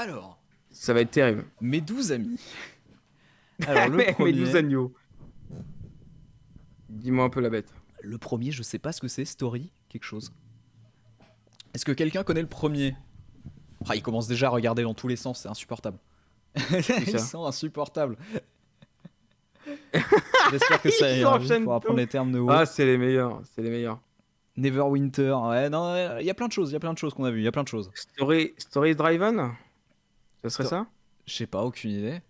Alors, Ça va être terrible. mes 12 amis. Alors, le Mes 12 premier, agneaux. Dis-moi un peu la bête. je sais pas ce que c'est, Story, quelque chose. Est-ce que quelqu'un connaît le premier? Ah, il commence déjà à regarder dans tous les sens, c'est insupportable. Qui Ils ça? sont insupportables. J'espère que ça Ils ira vite s'enchaînent pour apprendre tout. les termes de haut. Ah, c'est les meilleurs. C'est les meilleurs. Neverwinter, ouais, non, il y a plein de choses, qu'on a vu, il y a plein de choses. Story Driven? Ça serait Sto- ça? Je sais pas, aucune idée.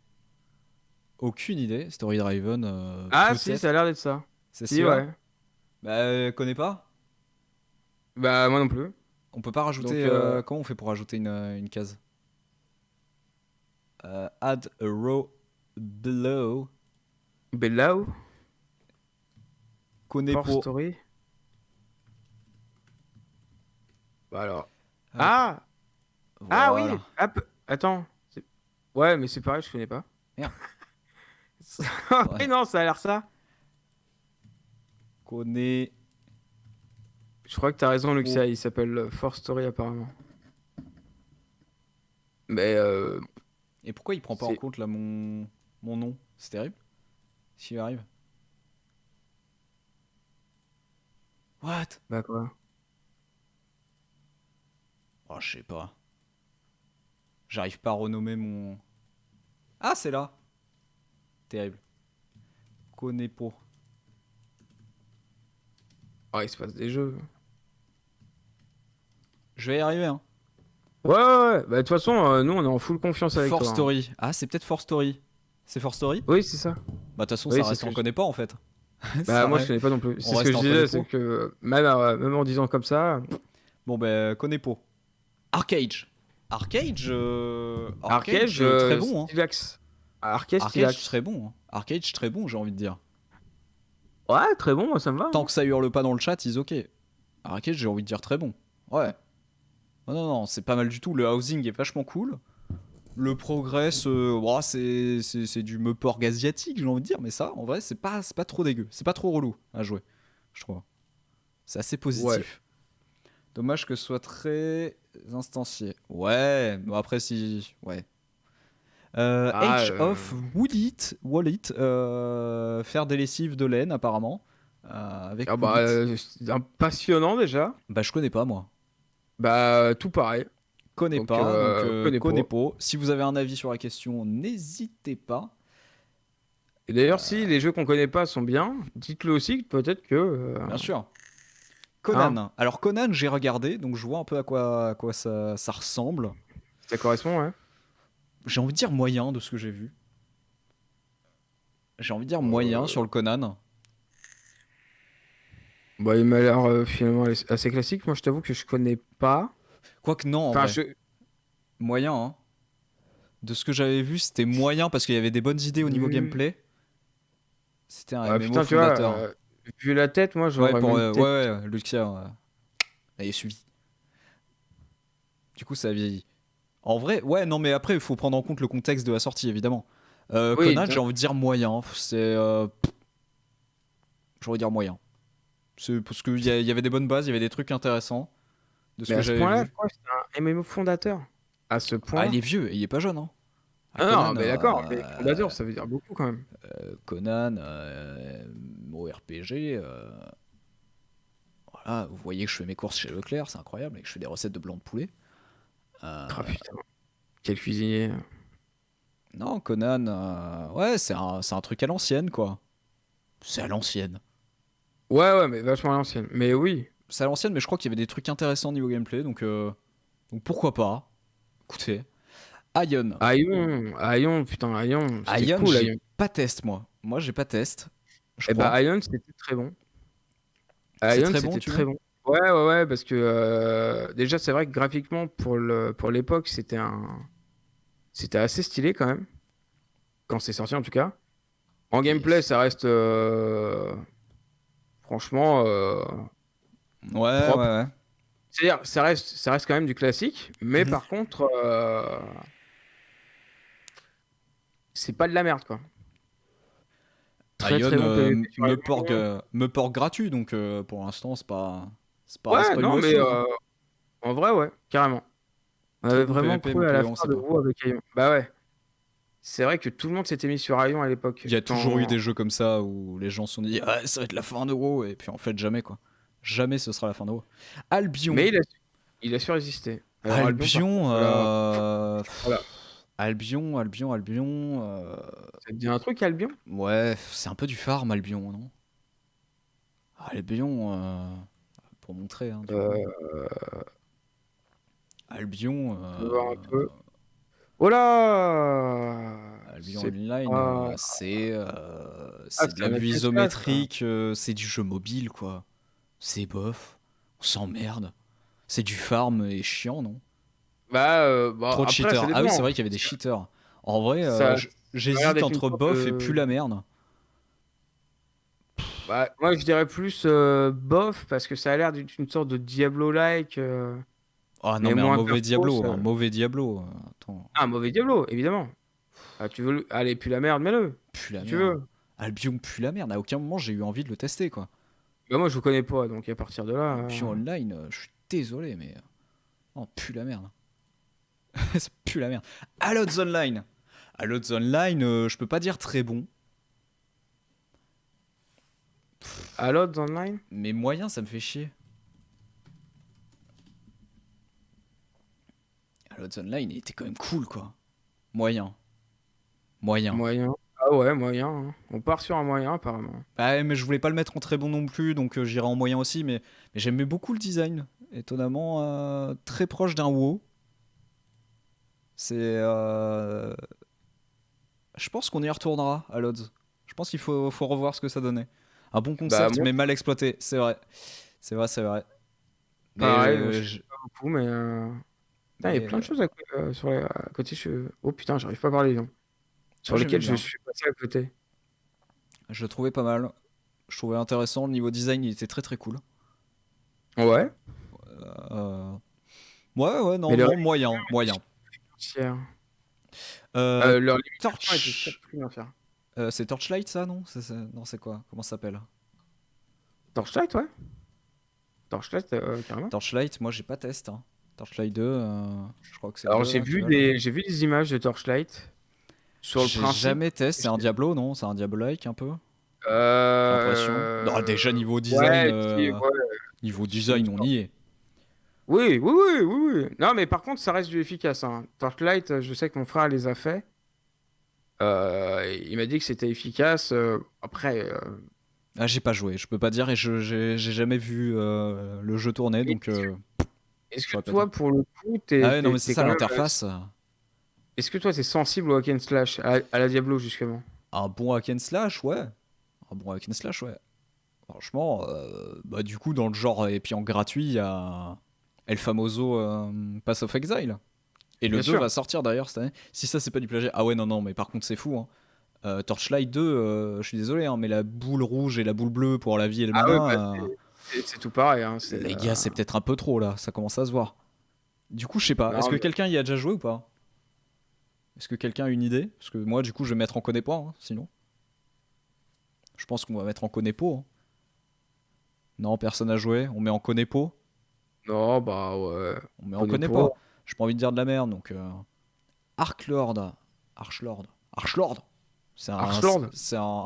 Aucune idée, Story Driven, Ah, si, ça a peut-être. l'air d'être ça. C'est Si, celui-là? ouais. Bah, connais pas? Bah, moi non plus. On peut pas rajouter. Donc, Comment on fait pour rajouter une case? Add a row below. Bellau, Connais For pas. Story. Bah alors. Hop, Ah! Ah oui! voilà. Attends. Ouais, mais c'est pareil, je connais pas. Merde. Oui, non, ça a l'air ça. Connais. Je crois que t'as raison, Oh. Luxia, il s'appelle For Story apparemment. Mais Et pourquoi il prend pas en c'est. compte là mon nom? C'est terrible. S'il arrive. What? Bah quoi? Oh, je sais pas. J'arrive pas à renommer mon. Ah, c'est là. Terrible. Connais pas. Ah, il se passe des jeux. Je vais y arriver, hein. Ouais, ouais, ouais. Bah de toute façon, nous on est en full confiance avec For toi. Hein. Story. Ah, c'est peut-être For Story. C'est For Story? Oui, c'est ça. Bah, de toute façon, Oui, ça c'est reste, ce on que connaît pas en fait. Bah Ça moi je reste- connais pas non plus. On C'est ce que reste je en disais, connaît c'est pas. que même en disant comme ça, Bon, ben, connais pas. Arcage. Arcade, Très bon, hein. Stylax. Arcade, Arcade, Stylax. très bon. Hein. Arcade, très bon, j'ai envie de dire. Ouais, très bon, moi ça me va. Tant Hein. que ça hurle pas dans le chat, ils ok. Arcade, j'ai envie de dire très bon. Ouais. Non, non, non, c'est pas mal du tout. Le housing est vachement cool. Le progress, ouah, c'est du meporg asiatique, j'ai envie de dire. Mais ça, en vrai, c'est pas trop dégueu. C'est pas trop relou à jouer, je trouve. C'est assez positif. Ouais. Dommage que ce soit très instancié. Ouais, bon après si... Ouais. Age of Wallet, faire des lessives de laine apparemment. Avec Ah bah, Wallet. c'est passionnant déjà. Bah je connais pas moi. Bah, tout pareil. Connais Donc, pas, donc connais connais pas. pas. Si vous avez un avis sur la question, n'hésitez pas. Et d'ailleurs, si les jeux qu'on connaît pas sont bien, dites-le aussi, peut-être que. Bien sûr. Conan. Alors Conan, j'ai regardé, donc je vois un peu à quoi ça ressemble. Ça correspond, ouais. J'ai envie de dire moyen de ce que j'ai vu. J'ai envie de dire moyen sur le Conan. Bah, il m'a l'air finalement assez classique. Moi, je t'avoue que je connais pas. Quoique non, en Enfin, vrai. Moyen, hein. De ce que j'avais vu, c'était moyen parce qu'il y avait des bonnes idées au niveau gameplay. C'était un MMO putain, tu fondateur. vois, vu la tête, moi, j'aurais Ouais, pour, même peut-être. ouais, Luxia, elle est suivie. Du coup, ça a vieilli. En vrai, ouais, non, mais après, il faut prendre en compte le contexte de la sortie, évidemment. Oui, Conan, j'ai envie de dire moyen. C'est. J'ai envie de dire moyen. C'est parce qu'il y avait des bonnes bases, il y avait des trucs intéressants. De ce Mais que à ce j'avais point-là, vu. je crois que c'est un MMO fondateur. À ce point. Ah, il est vieux, et il est pas jeune, hein. Ah, Ah Conan, non, mais d'accord, mais fondateur, ça veut dire beaucoup quand même. Conan, RPG, voilà, vous voyez que je fais mes courses chez Leclerc, c'est incroyable, et que je fais des recettes de blanc de poulet. Ah putain, quel cuisinier. Non, Conan, ouais, c'est un truc à l'ancienne, quoi. C'est à l'ancienne. Ouais, ouais, mais vachement à l'ancienne. Mais oui. C'est à l'ancienne, mais je crois qu'il y avait des trucs intéressants au niveau gameplay, donc pourquoi pas. Écoutez. Aion. Aion, putain, Aion, c'était Aion, cool, j'ai Aion. pas test, moi. Moi, j'ai pas test. Je Eh bah, crois. Aion, c'était très bon. C'est Aion, très bon, c'était tu très vois. bon. Ouais, ouais, ouais, parce que déjà, c'est vrai que graphiquement, pour l'époque, c'était assez stylé quand même. Quand c'est sorti, en tout cas. En gameplay, ça reste franchement Ouais, propre. ouais, ouais. C'est-à-dire, ça reste quand même du classique, mais par contre, c'est pas de la merde, quoi. Très Aion très bon PVP sur me porte gratuit, donc pour l'instant, c'est pas Ouais, une non, mauvaise mais chose. Hein. en vrai, ouais, carrément. On Tout avait le monde vraiment PVP, cru mais à la PV1, on fin sait de pas. WoW avec Aion. Bah ouais. C'est vrai que tout le monde s'était mis sur Aion à l'époque. Il y a toujours eu des jeux comme ça où les gens se sont dit ah, ça va être la fin de WoW, et puis en fait, jamais quoi. Jamais ce sera la fin de WoW. Albion. Mais il a su résister. Alors Albion, par contre, Albion. voilà. Albion. Ça te dit un truc, Albion? Ouais, c'est un peu du farm, Albion, non? Albion, pour montrer, hein, du coup. Euh, Albion, je vais voir un peu. Oh là! Albion C'est Online, pas... Ah, c'est de c'est la un vue hack and slash, ça. isométrique, c'est du jeu mobile, quoi. C'est bof, on s'emmerde. C'est du farm et chiant, non? Bah, Trop de après, ça cheaters. Ah oui, c'est dépend. vrai qu'il y avait des cheaters. En vrai, Ça a l'air j'hésite d'être une entre sorte bof et pue de... la merde. Bah, moi, je dirais plus bof, parce que ça a l'air d'être une sorte de Diablo-like, Ah non, mais mais moins gratos. Un mauvais Diablo. Attends, Ah, un mauvais Diablo, évidemment. Ah, tu veux... Allez, puis la merde, mets-le, pue la si tu merde. veux. Albion pue la merde. À aucun moment j'ai eu envie de le tester, quoi. Bah, moi, je vous connais pas, donc à partir de là... Albion Online, je suis désolé, mais. Oh, pue la merde. Ça pue la merde. Allods Online. Allods Online, je peux pas dire très bon. Allods Online? Mais moyen, ça me fait chier. Allods Online, il était quand même cool, quoi. Moyen. Moyen. Moyen. Ah ouais, moyen, hein. On part sur un moyen, apparemment. Bah, ouais, mais je voulais pas le mettre en très bon non plus, donc j'irai en moyen aussi. Mais j'aimais beaucoup le design. Étonnamment, très proche d'un WoW. C'est. Je pense qu'on y retournera à Lodz. Je pense qu'il faut revoir ce que ça donnait. Un bon Bah, concept, moi, mais mal exploité. C'est vrai. C'est vrai. Mais. pareil, je sais pas beaucoup, mais... Putain, il y a Mais plein de choses à côté. Oh putain, j'arrive pas à parler, non. Sur moi, j'aimais lesquelles je bien. suis passé à côté. Je le trouvais pas mal. Je trouvais intéressant. Le niveau design, il était très très cool. Ouais, Euh, Ouais, mais non, non, moyen, moyen. financière. Euh, Leur limitation était Torch. supplémentaire. C'est Torchlight, ça, non? Non, c'est quoi? Comment ça s'appelle? Torchlight, ouais. Torchlight, carrément. Torchlight, moi, j'ai pas test, hein. Torchlight 2, je crois que c'est le Alors, 2, là, tu vois, là. j'ai vu des images de Torchlight. Sur le J'ai principe. jamais testé. C'est un Diablo, non? C'est un Diablo-like, un peu? J'ai l'impression. Non, Euh... déjà, Ouais, si, ouais. niveau C'est une design, on y est. Oui. Non, mais par contre, ça reste du efficace, hein. Torchlight, je sais que mon frère les a fait. Il m'a dit que c'était efficace. Après, Ah, j'ai pas joué, je peux pas dire, et j'ai jamais vu le jeu tourner, donc est-ce je que saurais pas dire. toi, pour le coup, Ah ouais, non, mais c'est ça, quand même. l'interface. Est-ce que toi, t'es sensible au hack and slash, à la Diablo, justement? Un bon hack and slash, ouais. Un bon hack and slash, ouais. Franchement, bah du coup, dans le genre, et puis en gratuit, il y a El Famoso Pass of Exile. Et le Bien 2 sûr. va sortir d'ailleurs cette année. Si ça, c'est pas du plagiat. Ah ouais, non, non, mais par contre, c'est fou, hein. Torchlight 2, je suis désolé, hein, mais la boule rouge et la boule bleue pour la vie et le Ah ouais, bah, mana, c'est tout pareil, hein. les gars, c'est peut-être un peu trop là, ça commence à se voir. Du coup, je sais pas, est-ce Non, que mais quelqu'un y a déjà joué ou pas? Est-ce que quelqu'un a une idée? Parce que moi, du coup, je vais mettre en connaît pas, hein, sinon. Je pense qu'on va mettre en connaît pas, hein. Non, personne n'a joué, on met en connaît pas. non, bah ouais. On met en Connais connaît pas. pas. J'ai pas envie de dire de la merde, donc. Archlord. Archlord. Archlord. C'est un, Archlord. c'est un,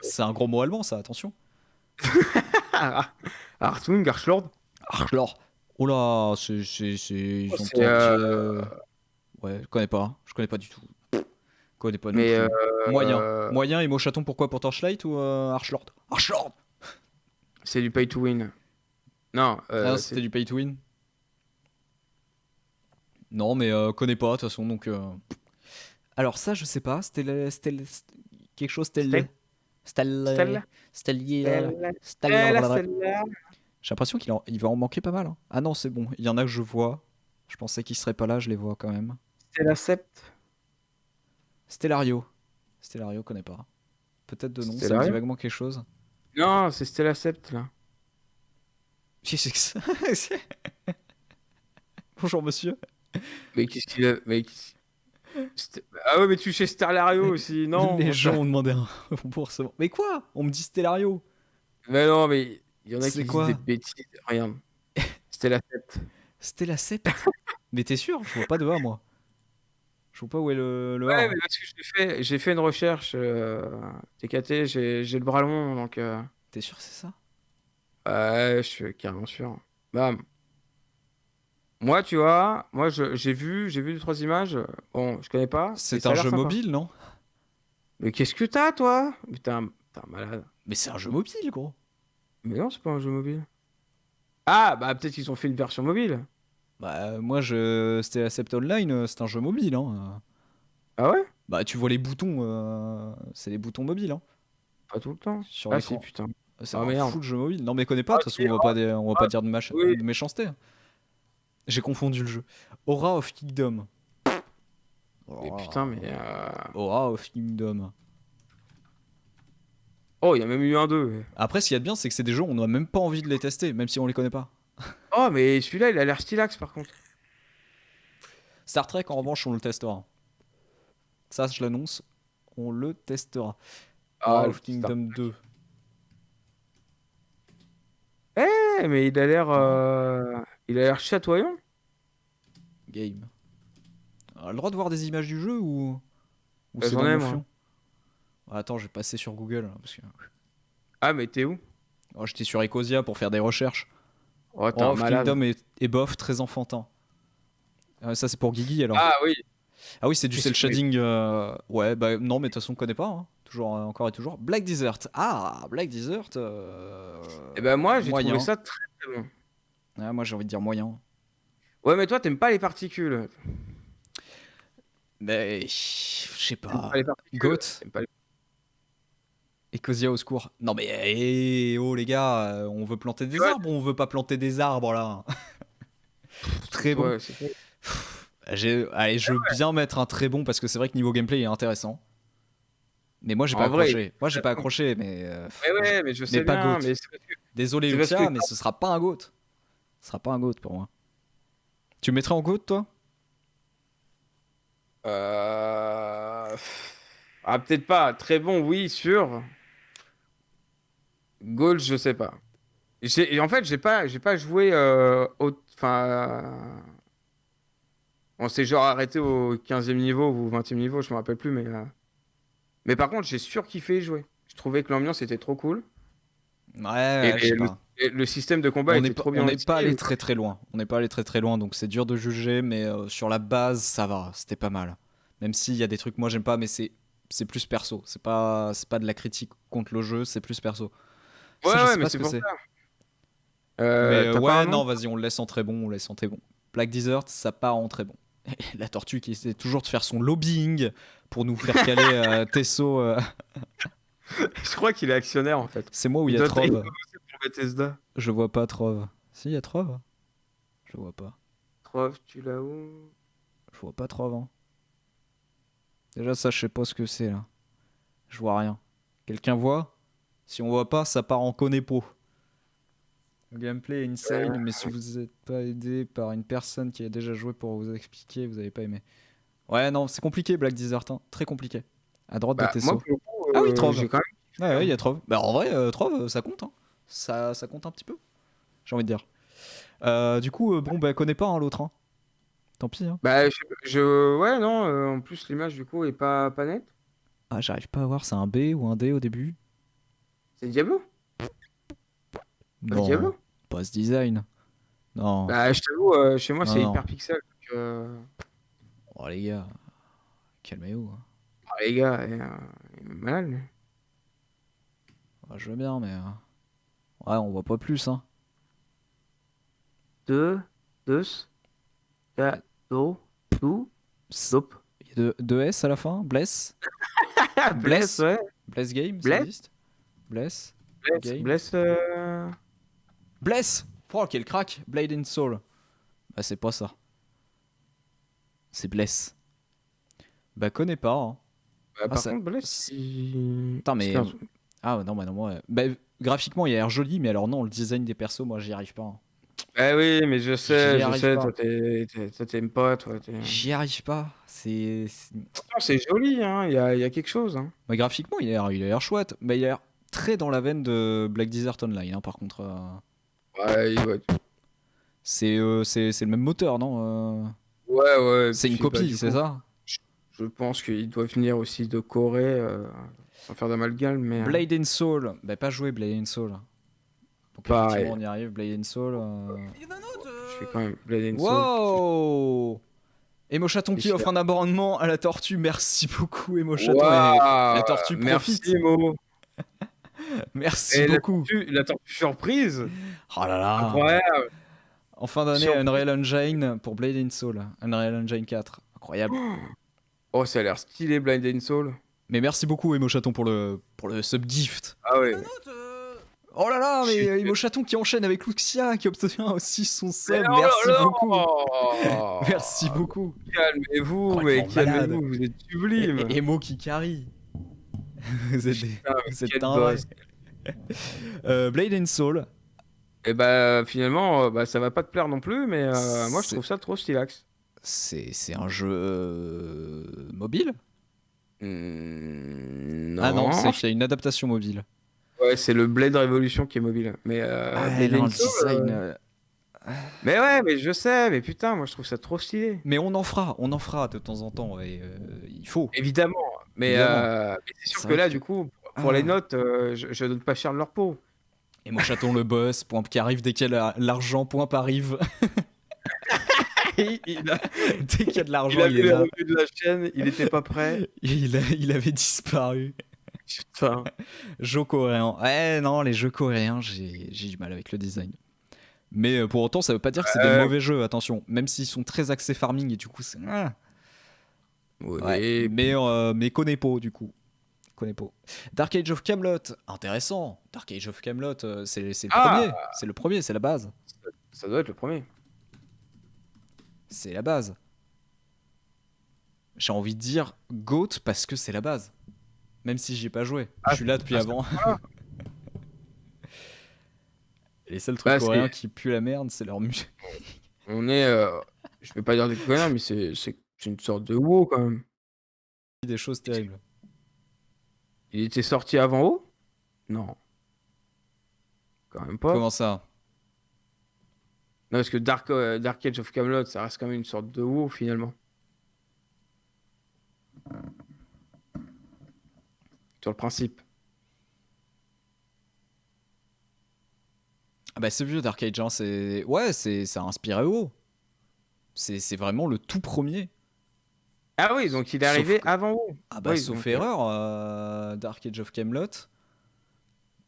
c'est un gros mot allemand, ça, attention. Artung, Archlord. Archlord. Oh là, ils ont C'est, tenté. Ouais, je connais pas du tout. Je connais pas non mais plus. Moyen. Moyen et mot chaton, pourquoi? Pour Torchlight ou Archlord? Archlord. c'est du pay to win. Non, Ah non, c'était du pay to win. Non, mais connais pas, de toute façon, donc. Alors ça, je sais pas. Quelque chose Stella. Stella. J'ai l'impression il va en manquer pas mal, hein. Ah non, c'est bon. Il y en a que je vois. Je pensais qu'ils seraient pas là, je les vois quand même. Stella Sept. Stellario. Stellario, connais pas. Peut-être de nom, ça me dit Stellario? vaguement quelque chose. Non, c'est Stella Sept, là. Qu'est-ce que ça? Bonjour monsieur. Mais qu'est-ce qu'il a... Ah ouais, mais tu chez Stellario aussi, non? Les gens ont demandé un remboursement. Mais quoi? On me dit Stellario. Mais non, mais il y en a C'est qui disent quoi? des bêtises. Regarde. Stella Sept. Stella 7. Mais t'es sûr? Je vois pas de A, moi. Je vois pas où est le Ouais, A. mais parce que j'ai fait une recherche TKT, j'ai le bras long, donc T'es sûr que c'est ça? ouais, je suis carrément sûr. Bah, moi, tu vois, moi, j'ai vu deux, trois images. Bon, je connais pas, mais C'est ça un a l'air jeu sympa. mobile, non? Mais qu'est-ce que t'as, toi? Mais t'es un malade. Mais c'est un jeu mobile, gros. Mais non, c'est pas un jeu mobile. Ah, bah peut-être qu'ils ont fait une version mobile. Bah, moi, c'était Acept Online, c'est un jeu mobile, hein. Ah ouais? Bah, tu vois les boutons, c'est les boutons mobiles, hein, Pas tout le temps. sur Ah si, l'écran. putain. C'est Ah un merde. full jeu mobile. Non, mais connais pas, Ah de toute si, façon, on va pas dire oui. de méchanceté. J'ai confondu le jeu. Aura of Kingdom. Mais putain, mais... Aura of Kingdom. Oh, il y a même eu un 2. Après, ce qu'il y a de bien, c'est que c'est des jeux, on n'a même pas envie de les tester, même si on les connaît pas. Oh, mais celui-là, il a l'air stylax, par contre. Star Trek, en revanche, on le testera. Ça, je l'annonce, on le testera. Aura Ah, le of petit Star. Kingdom 2. Mais il a l'air chatoyant. Game. On a le droit de voir des images du jeu ou Bah, c'est j'en dans ai, mon moi. fion? Attends, je vais passer sur Google, là, parce que Ah, mais t'es où? oh, j'étais sur Ecosia pour faire des recherches. Oh, t'es Aura un of malade. Kingdom est bof, très enfantin. Ça, c'est pour Guigui, alors. Ah oui. Ah oui, c'est du Qu'est-ce cel que... mais- shading. Ouais, bah non, mais de toute façon, on connaît pas, hein. Toujours, encore et toujours. Black Desert. Ah, Black Desert. Eh ben moi, j'ai trouvé Moyen. ça très très bon. Ouais, moi, j'ai envie de dire moyen. Ouais, mais toi, t'aimes pas les particules. Mais je sais T'aimes pas. pas les particules. Goat. T'aimes pas les... Ecosia au secours. Non, mais oh les gars, on veut planter Tu des vois, arbres ou on veut pas planter des arbres là? Très bon. toi, c'est fait. Allez, je veux bien mettre un très bon parce que c'est vrai que niveau gameplay il est intéressant. Mais moi j'ai pas En vrai, accroché. Moi j'ai pas accroché, mais ouais, mais je mais sais pas GOAT. bien, mais Désolé c'est parce que... Uxia, mais ce sera pas un GOAT. Ce sera pas un GOAT pour moi. Tu me mettrais en GOAT toi? Euh... Ah, peut-être pas. Très bon, oui, sûr. Goal, je sais pas. En fait, j'ai pas joué enfin, on s'est genre arrêté au 15e niveau ou 20e niveau, je me rappelle plus, mais par contre, j'ai surkiffé y jouer. Je trouvais que l'ambiance était trop cool. Ouais, Et ouais, je sais le, pas. et le système de combat était trop On bien n'est pas allé réussi. très très loin. On n'est pas allé très très loin, donc c'est dur de juger, mais sur la base ça va, c'était pas mal. Même s'il y a des trucs moi j'aime pas, mais c'est plus perso. C'est pas de la critique contre le jeu, c'est plus perso. Ouais, Ça je ouais, sais mais pas ce c'est que pour c'est. ça. Mais T'as pas un ouais, nom? non, vas-y, on le laisse en très bon, on le laisse en très bon. Black Desert, ça part en très bon. La tortue qui essaie toujours de faire son lobbying pour nous faire caler Tesso. Je crois qu'il est actionnaire en fait. C'est moi où il Il y a doit il doit Trove. bosser pour Bethesda. Je vois pas Trove. Si, il y a Trove? Je vois pas. Trove, tu l'as où? Je vois pas Trove, hein. Déjà, ça, je sais pas ce que c'est là. Je vois rien. Quelqu'un voit? Si on voit pas, ça part en conépo. Le gameplay est insane, mais si vous n'êtes pas aidé par une personne qui a déjà joué pour vous expliquer, vous avez pas aimé. Ouais, non, c'est compliqué, Black Desert, hein. Très compliqué. À droite de Bah, moi, Tesso. pour le coup, Ah oui, Trove. j'ai quand même kiffé, Ouais, il y hein. a Trove. Bah, en vrai, Trove, ça compte, hein. Ça compte un petit peu, j'ai envie de dire. Du coup, bon, bah, connais pas hein, l'autre, hein. Tant pis, hein. Bah, ouais, non, en plus, l'image, du coup, est pas nette. Ah, j'arrive pas à voir, c'est un B ou un D au début? C'est Diablo? Pas Non, Diablo? pas ce design. Non, Bah, je t'avoue, chez moi, non, c'est non. hyper pixel. Donc, Oh, les gars, calmez-vous, hein. ah, les gars, il est malade, lui. Ouais, je veux bien, mais. Ouais, on voit pas plus, hein. Deux, deux, quatre, deux, stop. Il y a deux S à la fin? Bless? Bless, ouais. Bless Game, ça Bless, existe? Bless? Bless, Game? Bless. Bless! Oh, quel crack! Blade and Soul. Bah, c'est pas ça. C'est Bless. Bah, connais pas, hein. Bah, Ah, par ça. contre, Bless, il... Putain, c'est mais. un... Ah, non, bah, non, moi. Bah, graphiquement, il a l'air joli, mais alors, non, le design des persos, moi, j'y arrive pas, hein. Ah oui, mais J'y je arrive sais, pas. toi, t'aimes pas, toi. J'y arrive pas. Pourtant, c'est joli, hein, il y a quelque chose, hein. Bah, graphiquement, il a l'air chouette. Mais il a l'air très dans la veine de Black Desert Online, hein, par contre. Ouais, C'est le même moteur, non? Ouais, ouais, C'est une puis bah, copie, du c'est coup, ça? je pense qu'il doit venir aussi de Corée, sans faire d'amalgame, mais Blade and Soul. Bah, pas joué Blade and Soul. Donc, effectivement, pareil. on y arrive. Blade and Soul. Je fais quand même Blade and Soul. Wow! Emo Chaton qui Qu'est-ce qu'il y offre a? un abonnement à la tortue. Merci beaucoup, Emo Chaton. Et la Waouh! tortue profite. Merci, Mo. Merci Et beaucoup. la tortue surprise, Oh là là. incroyable. En fin d'année, Surprise. Unreal Engine pour Blade and Soul. Unreal Engine 4. Incroyable. Oh, ça a l'air stylé, Blind and Soul. Mais merci beaucoup, Emo Chaton, pour le subgift. Ah ouais. Oh là là, Je mais suis- Emo Chaton qui enchaîne avec Luxia qui obtient aussi son Mais sub. oh Merci là beaucoup. là. Merci beaucoup. Calmez-vous, mais Complètement malade. calmez-vous, vous êtes sublime. Et Emo qui carry. Vous êtes, Putain, mais vous êtes quel dingues. boss. Blade and Soul. Et bah finalement, bah, ça va pas te plaire non plus, mais moi je C'est- trouve ça trop stylax. C'est un jeu mobile? Non. Ah non, c'est qu'il y a une adaptation mobile. Ouais, c'est le Blade Revolution qui est mobile. Mais Blade non, and le Soul, design. mais ouais, mais je sais, mais putain, moi je trouve ça trop stylé. Mais on en fera de temps en temps. Et, il faut. Évidemment. Mais, Évidemment. mais c'est sûr C'est que vrai là, que- du coup, pour les Ah. notes, je donne pas cher de leur peau. Et mon chaton le boss, point qui arrive dès qu'il y a l'argent, point arrive. il a, Dès qu'il y a de il l'argent, a il vu est les là. revenus de la chaîne, il était pas prêt. Il avait disparu. Putain. Jeux coréens. Ouais, non, les jeux coréens, j'ai du mal avec le design. Mais pour autant, ça veut pas dire que c'est des mauvais jeux, attention. Même s'ils sont très axés farming et du coup, c'est. Oui. Ouais, mais connais pas, du coup. Connais pas. Dark Age of Camelot, intéressant. Dark Age of Camelot, c'est le premier. C'est le premier, c'est la base. Ça doit être le premier. C'est la base. J'ai envie de dire GOAT parce que c'est la base. Même si j'y ai pas joué. Je suis là depuis avant. Et les seuls trucs Bah, coréens qui puent la merde, c'est leur musique. On est, je vais pas dire des conneries, mais c'est une sorte de WoW quand même. Des choses terribles. Il était sorti avant WoW? Non. Quand même pas. Comment ça? Non, parce que Dark Age of Camelot, ça reste quand même une sorte de WoW finalement. Sur le principe. Ah bah c'est vieux Dark Age, hein, c'est... Ouais, ça a inspiré WoW. C'est vraiment le tout premier. Ah oui, donc il est Sauf arrivé que- avant WoW. Ah bah Oui, sauf donc, erreur, Dark Age of Camelot,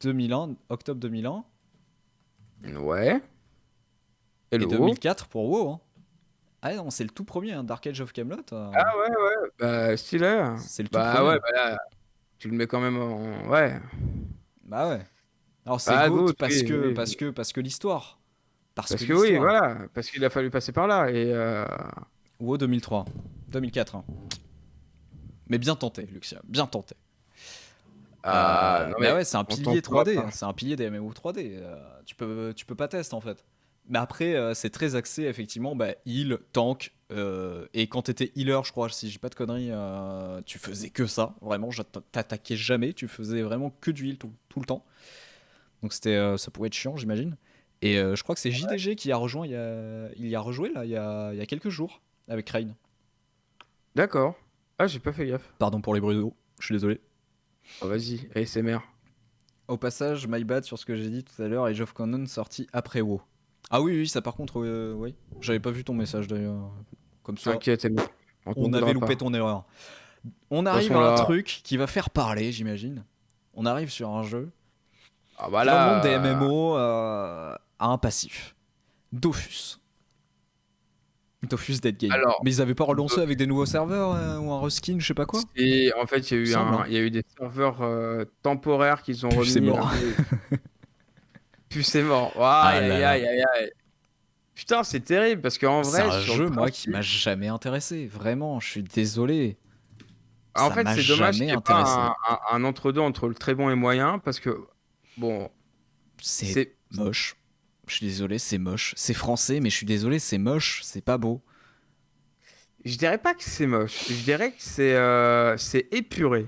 2001, octobre 2001, Ouais. Et et le WoW. 2004 pour WoW. Hein. Ah non, c'est le tout premier, hein, Dark Age of Camelot. Ah ouais, ouais. Bah, stylé. C'est le tout Bah premier. ouais, bah là, tu le mets quand même en. Ouais. Bah ouais. Alors c'est Bah, GOAT GOAT, parce oui, que, oui. parce que, parce que l'histoire. Parce que oui, l'histoire. voilà. Parce qu'il a fallu passer par là. Et. WoW 2003, 2004. Hein. Mais bien tenté, Luxia, bien tenté. non, mais ouais, c'est un on pilier t'en pourra 3D, pas. hein, c'est un pilier des MMO 3D. Tu peux pas tester en fait. Mais après, c'est très axé effectivement, bah, heal, tank. Et quand t'étais healer, je crois, si j'ai pas de conneries, tu faisais que ça. Vraiment, t'attaquais jamais, tu faisais vraiment que du heal tout le temps. Donc ça pouvait être chiant, j'imagine. Et je crois que c'est JDG qui a rejoint, il y a rejoué là, il y a quelques jours avec Rain. D'accord. Ah, j'ai pas fait gaffe. Pardon pour les bruits d'eau, je suis désolé. Oh, vas-y, ASMR. Au passage, my bad sur ce que j'ai dit tout à l'heure, Age of Conan sorti après WoW. Ah oui, ça par contre, oui. J'avais pas vu ton message d'ailleurs. Comme ça, T'inquiète, c'est bon. on avait loupé ton erreur. On arrive façon, à un là- truc qui va faire parler, j'imagine. On arrive sur un jeu Ah bah qui, dans le là. monde des MMO, a un passif. Dofus. Dofus Dead Game. Alors, Mais ils avaient pas relancé avec des nouveaux serveurs ou un reskin, je sais pas quoi. Et en fait, il y a eu Semble, hein. il y a eu des serveurs temporaires qu'ils ont Puis remis. c'est mort. Puis c'est mort. Ah Aïe, là aïe, là. aïe, aïe, aïe. Putain, c'est terrible parce qu'en C'est vrai, un sur jeu, le moi, qui principe- m'a jamais intéressé. Vraiment, je suis désolé. En Ça fait, m'a c'est dommage jamais qu'il n'y ait intéressé. pas un entre-deux entre le très bon et moyen parce que, bon, C'est c'est. moche. Je suis désolé, c'est moche. C'est français, mais je suis désolé, c'est moche. C'est pas beau. Je dirais pas que c'est moche. Je dirais que c'est épuré.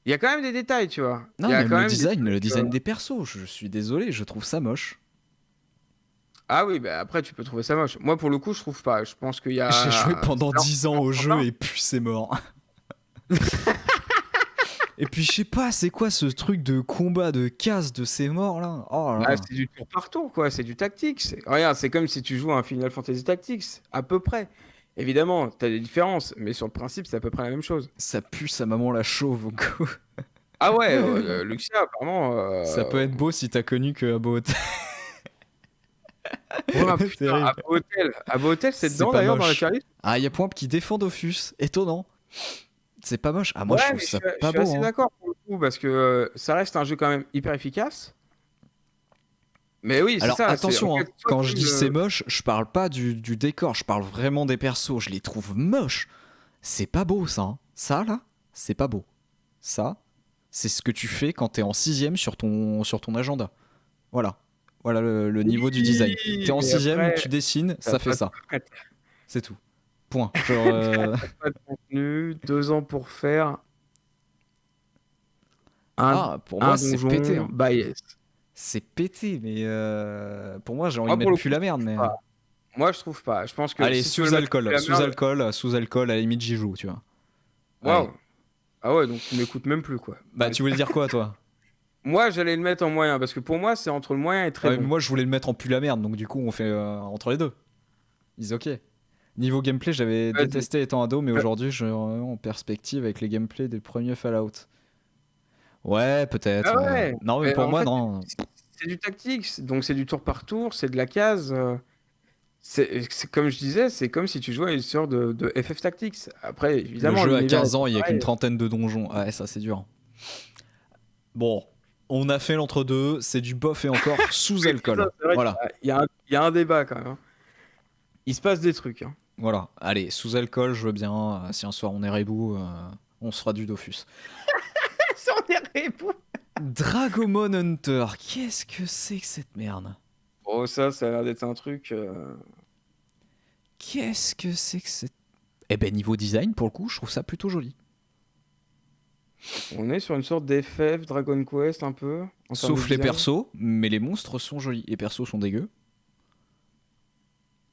Il y a quand même des détails, tu vois. Non, Il y a même quand le même des design, trucs, le design des persos, je suis désolé, je trouve ça moche. Ah oui, bah après, tu peux trouver ça moche. Moi, pour le coup, je trouve pas. Je pense qu'il y J'ai joué a. pendant Alors, 10 ans au jeu et puis c'est mort. Et puis je sais pas, c'est quoi ce truc de combat de casse de ces morts là? Oh là ah, là. c'est du tour par tour, quoi. C'est du tactics. Regarde, c'est comme si tu joues à un Final Fantasy Tactics, à peu près. Évidemment, t'as des différences, mais sur le principe, c'est à peu près la même chose. Ça pue sa maman la chauve. Quoi. Ah ouais, Luxia, apparemment. Ça peut être beau si t'as connu que Habbo Hotel. Oh putain, Terrible. Habbo Hotel, c'est C'est dedans pas d'ailleurs dans la moche. tier list. Ah, y a Point qui défend Dofus. Étonnant. C'est pas moche. Ah, moi je Ouais, trouve mais ça je pas suis beau. assez Hein. d'accord pour le coup, parce que ça reste un jeu quand même hyper efficace. Mais oui, c'est Alors ça. attention, En hein, fait, soit quand je tu dis c'est le- moche, je parle pas du décor, je parle vraiment des persos. Je les trouve moches. C'est pas beau ça. Hein. Ça là, c'est pas beau. Ça, c'est ce que tu fais quand t'es en 6ème sur ton agenda. Voilà. Voilà le niveau du design. T'es Oui, en mais 6ème, après, tu dessines, t'as ça fait pas de ça. prête. C'est tout. Point. Genre, T'as pas de contenu, 2 ans pour faire un, Ah, pour moi un c'est pété. donjon. Hein. Bah yes. C'est pété, mais pour moi j'ai envie de Moi, pour mettre le plus coup, la je merde, trouve mais. pas. Moi, je trouve pas. Je pense que Allez, si tu veux le mettre sous la merde. sous alcool, à la limite j'y joue, tu vois. Allez. Waouh. Ah ouais, donc tu m'écoutes même plus, quoi. Bah, tu voulais dire quoi, toi? Moi, j'allais le mettre en moyen, parce que pour moi, c'est entre le moyen et très Ouais, mais bon. moi je voulais le mettre en plus la merde, donc du coup on fait entre les deux. Is ok. Niveau gameplay, j'avais Vas-y. détesté étant ado, mais Euh, aujourd'hui je remets en perspective avec les gameplays des premiers Fallout. Ouais, peut-être, Ah ouais. ouais. Non, mais Mais pour en moi, fait, non. c'est du tactics, donc c'est du tour par tour, c'est de la case. Comme je disais, c'est comme si tu jouais à une sorte de FF Tactics. Après, Le évidemment, jeu a l'univers est 15 pas ans, il y a qu'une pareil. trentaine de donjons. Ah ouais, ça c'est dur. Bon, on a fait l'entre-deux, c'est du bof et encore sous Oui, c'est ça, alcool. c'est vrai Voilà. qu'il y a un débat quand même. Hein. Il se passe des trucs. Hein. Voilà. Allez, sous alcool, je veux bien. Si un soir on est rebou, on se fera du Dofus. Ça en est répou. Dragomon Hunter, qu'est-ce que c'est que cette merde? Oh, ça a l'air d'être un truc. Qu'est-ce que c'est que cette... Eh ben niveau design, pour le coup, je trouve ça plutôt joli. On est sur une sorte d'FF, Dragon Quest un peu. En termes de Sauf les design. persos, mais les monstres sont jolis. Les persos sont dégueux.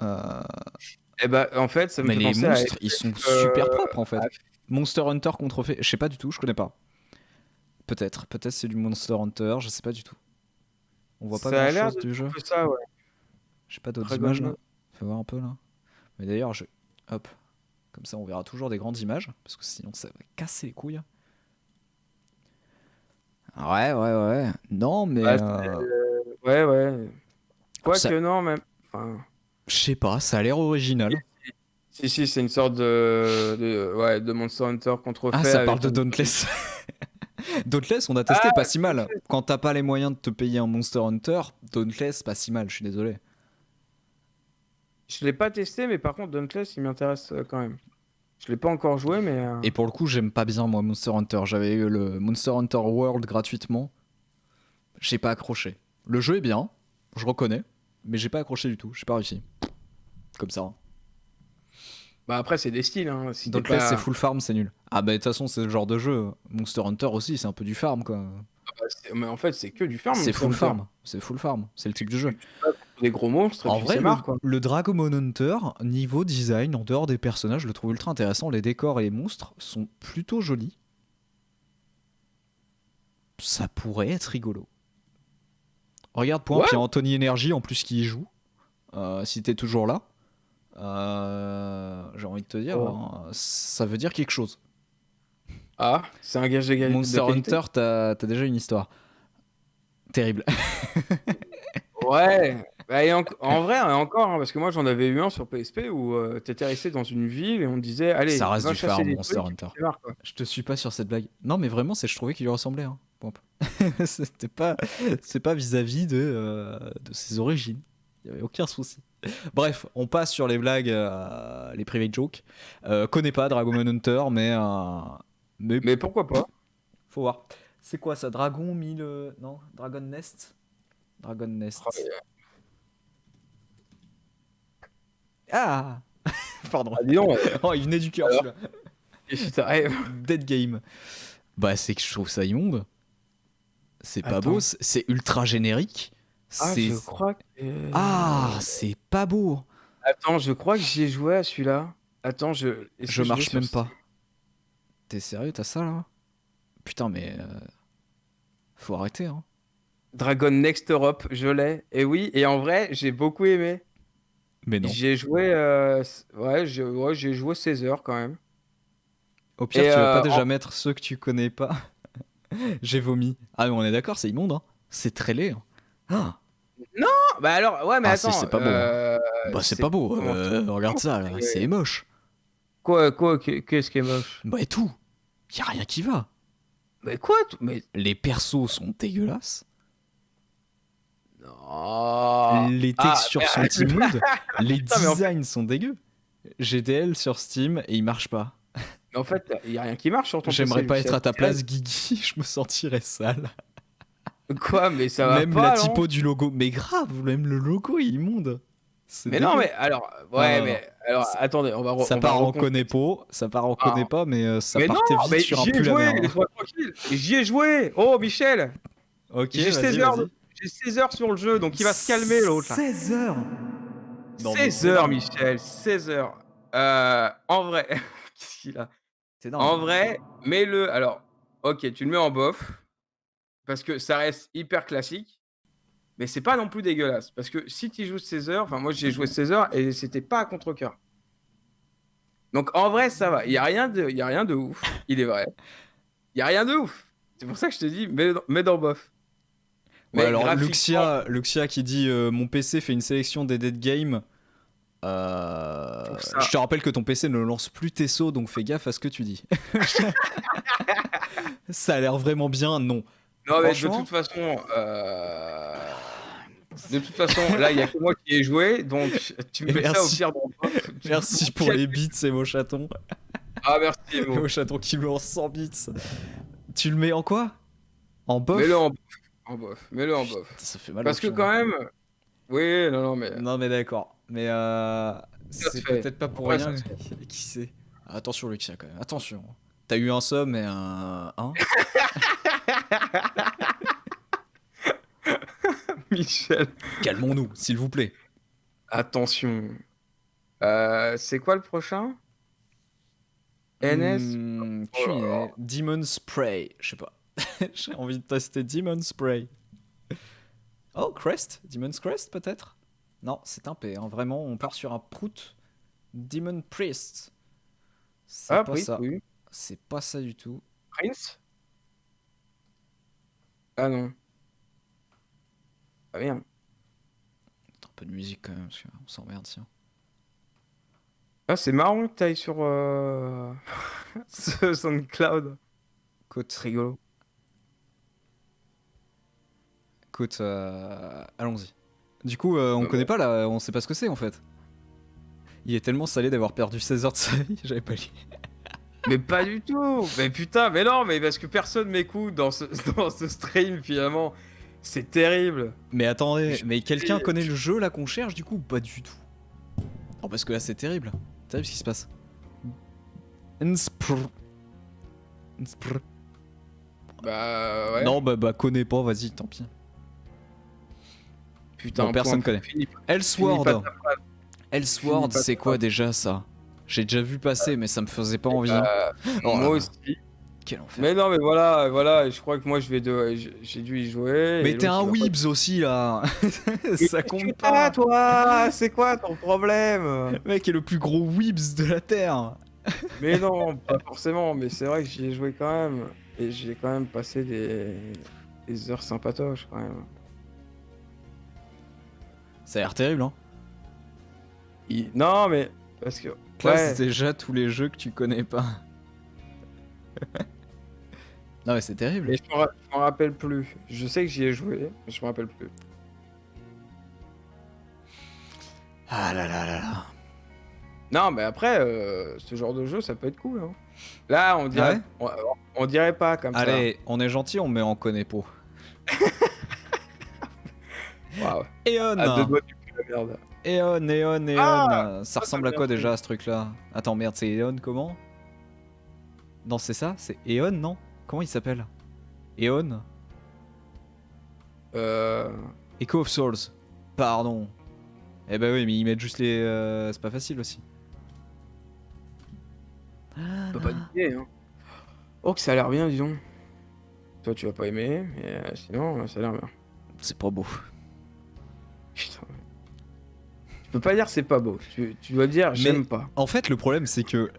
Euh, Eh ben, en fait, ça me Mais fait les penser à monstres, ils sont super propres en fait. à- Monster Hunter contrefait, je sais pas du tout, je connais pas. Peut-être c'est du Monster Hunter, je sais pas du tout. On voit pas Ça a grand l'air chose de du jeu. un peu ça, ouais. J'ai pas d'autres Dragon images là. Ball. Fais voir un peu là. Mais d'ailleurs, hop, comme ça on verra toujours des grandes images, parce que sinon ça va casser les couilles. Ouais. Non, mais Ouais, ouais, ouais. ça- Quoique non, même. Enfin, je sais pas, ça a l'air original. si, c'est une sorte ouais, de Monster Hunter contrefait Ah, ça avec parle de un- Dauntless. Dauntless, on a testé, Ah, pas si mal. Quand t'as pas les moyens de te payer un Monster Hunter, Dauntless, pas si mal, je suis désolé. je l'ai pas testé, mais par contre, Dauntless, il m'intéresse quand même. Je l'ai pas encore joué, mais. Et pour le coup, j'aime pas bien moi Monster Hunter. J'avais eu le Monster Hunter World gratuitement. J'ai pas accroché. Le jeu est bien, je reconnais, mais j'ai pas accroché du tout. J'ai pas réussi. Comme ça. Hein. Bah après, c'est des styles. Hein. Si t'es Dauntless, c'est pas. full farm, c'est nul. Ah bah de toute façon, c'est le genre de jeu. Monster Hunter aussi, c'est un peu du farm quoi. Mais en fait, c'est que du farm. C'est Monster full Hunter. farm. C'est full farm. C'est le type de jeu. Des gros monstres, et En puis vrai, c'est marre, quoi. le Dragomon Hunter, niveau design, en dehors des personnages, je le trouve ultra intéressant. Les décors et les monstres sont plutôt jolis. Ça pourrait être rigolo. Regarde, point, Ouais. puis il y a Anthony Energy en plus qui y joue. Si t'es toujours là, j'ai envie de te dire, Oh. ça veut dire quelque chose. Ah, c'est un gage de Monster qualité. Hunter, t'as déjà une histoire. Terrible. Ouais. Bah, en vrai, encore, hein, parce que moi j'en avais eu un sur PSP où t'étais resté dans une ville et on te disait, allez, Ça reste va du chasser farm, des Monster trucs, Hunter. c'est marre, quoi. Je te suis pas sur cette blague. Non, mais vraiment, je trouvais qu'il lui ressemblait. Hein. Point. C'est pas vis-à-vis de ses origines. Il n'y avait aucun souci. Bref, on passe sur les blagues, les private jokes. Connais pas Dragomon Hunter, mais Mais pourquoi pas? faut voir. C'est quoi ça? Dragon 1000. Non, Dragon Nest. Dragon Nest. Oh, yeah. Ah Pardon. Ah, dis donc, Oh, il venait du cœur Alors celui-là. qu'est-ce qui t'arrive? Dead Game. Bah, c'est que je trouve ça immonde. C'est pas Attends. beau, c'est ultra générique. Ah, C'est. je crois que. Ah, c'est pas beau. Attends, je crois que j'y ai joué à celui-là. Attends, est-ce Je que je l'ai marche sur même Steam? pas. T'es sérieux, t'as ça là? Putain, mais faut arrêter, hein. Dragon Next Europe, je l'ai. Et oui, et en vrai, j'ai beaucoup aimé. Mais non. J'ai joué, ouais, j'ai joué 16 heures quand même. Au pire, Et tu vas pas déjà mettre ceux que tu connais pas. J'ai vomi. Ah, mais on est d'accord, c'est immonde, hein. C'est très laid, hein. Ah, non, bah alors, ouais, mais ah attends, c'est pas beau, hein. Bah, c'est c'est pas beau. comment Regarde ça, là. C'est moche. qu'est-ce qui est moche? Bah, et tout. Y a rien qui va. Mais quoi? Mais Les persos sont dégueulasses. non. Les Ah, textures sont immondes. Les Putain, mais designs sont dégueux. GDL sur Steam et il marche pas. en fait, il y a rien qui marche sur ton PC. J'aimerais pas être Lucien. à ta place, Guigui. Je me sentirais sale. Quoi? Mais ça va Même la pas, non? typo du logo. Mais grave, même le logo est immonde. C'est Mais non, dégueu. mais alors, Non, ouais, non, non. mais alors, Ça- attendez, Ça on va part en recompter. connaît pas, ça part en Ah. connaît pas, mais ça Mais non, partait vite mais sur un j'y ai pull à joué, mer. laisse-moi tranquille. J'y ai joué. Oh, Michel, Ok, j'ai 16 vas-y, heures, vas-y. j'ai 16 heures sur le jeu, donc il va se calmer l'autre là. 16 heures. Non, mais 16 c'est heures, dingue. Michel, 16 heures. En vrai, qu'est-ce qu'il a? C'est dingue. En vrai, mets-le. Alors, ok, tu le mets en bof, parce que ça reste hyper classique, mais c'est pas non plus dégueulasse. Parce que si tu joues 16 heures, enfin, moi j'ai joué 16 heures et c'était pas à contre-cœur. Donc en vrai, ça va. Il y a rien de ouf, il est vrai. Il y a rien de ouf. C'est pour ça que je te dis, mets dans bof. Ouais, Mais alors graphiquement, Luxia qui dit mon PC fait une sélection des dead games. pour ça. Je te rappelle que ton PC ne lance plus tes sauts, donc fais gaffe à ce que tu dis. Ça a l'air vraiment bien, non. Non, mais Franchement, de toute façon, là, il y a que moi qui ai joué, donc tu Et mets ça au merci. pire dans bof. Merci pour les bits, c'est vos chatons. Ah, merci, Mo. Vos chatons qui me lancent 100 bits. Tu le mets en quoi? En bof? Mets-le en bof. En bof. Mets-le en bof. Ça fait mal au Parce que pion. quand même, oui, non, mais Non mais d'accord. Mais ça se c'est fait. peut-être pas pour Ouais, rien. ça se fait. Qui sait? Attention Luxia quand même. Attention. T'as eu un somme et un... Hein? Michel, Calmons-nous, s'il vous plaît. attention. C'est quoi le prochain? NS? Aucune idée. Demon Spray. Je sais pas. J'ai envie de tester Demon Spray. Oh, Crest? Demon's Crest peut-être? Non, c'est un P. Hein. Vraiment, on part sur un prout. Demon Priest. C'est Ah, pas Prince, ça. oui. C'est pas ça du tout. Prince? Ah non. Ah merde. Un peu de musique quand même, parce qu'on s'emmerde, tiens. Ah, c'est marrant que t'ailles sur ce SoundCloud. Écoute, C'est rigolo. écoute, allons-y. Du coup, on connaît pas là, on sait pas ce que c'est en fait. Il est tellement salé d'avoir perdu 16 heures de sa vie, j'avais pas lu. Mais pas du tout. Mais putain, mais non, mais parce que personne m'écoute dans ce, dans ce stream finalement. C'est terrible. Mais attendez, mais quelqu'un je- connaît le jeu là qu'on cherche du coup? Pas du tout. Oh, parce que là c'est terrible. Terrible ce qui se passe. Nspr. Nspr. Bah ouais. Non, bah connais pas, vas-y, tant pis. Putain, Bon, personne point, connaît. finis pas Elsword. ta phrase. Elsword, Finis pas c'est ta quoi phrase. déjà ça? J'ai déjà vu passer, mais ça me faisait pas envie. Hein. Oh là Moi là, aussi. quel enfer. Mais non, mais voilà, je crois que moi j'ai dû y jouer. Mais et t'es l'autre, un il va pas- Weebs aussi là. Mais Ça qu'est-ce compte que t'as, pas. toi? C'est quoi ton problème? Le mec est le plus gros Weebs de la Terre. Mais non, pas forcément, mais c'est vrai que j'y ai joué quand même. Et j'ai quand même passé des heures sympatoches quand même. Ça a l'air terrible, hein. Non, mais parce que. Classe Ouais. déjà tous les jeux que tu connais pas. Non mais c'est terrible. Mais je m'en rappelle plus. Je sais que j'y ai joué, mais je m'en rappelle plus. Ah là là là là. Non, mais après, ce genre de jeu, ça peut être cool. Hein. Là, on dirait, on dirait pas comme Allez, on est gentil, on met en connaît pas. ça. Waouh. Eon. À deux doigts du cul, la merde. Eon. Ah, ça ressemble à bien quoi fait. déjà ce truc là? Attends, merde, c'est Eon comment? Non, c'est ça? C'est Eon, non? Comment il s'appelle? Eon? Echo of Souls. Pardon. Eh bah oui, mais ils mettent juste les... c'est pas facile aussi. T'as pas d'idée, hein. Oh, que ça a l'air bien, disons. Toi, tu vas pas aimer, mais sinon, ça a l'air bien. C'est pas beau. Putain. Tu peux pas dire c'est pas beau. Tu dois dire j'aime pas. En fait, le problème, c'est que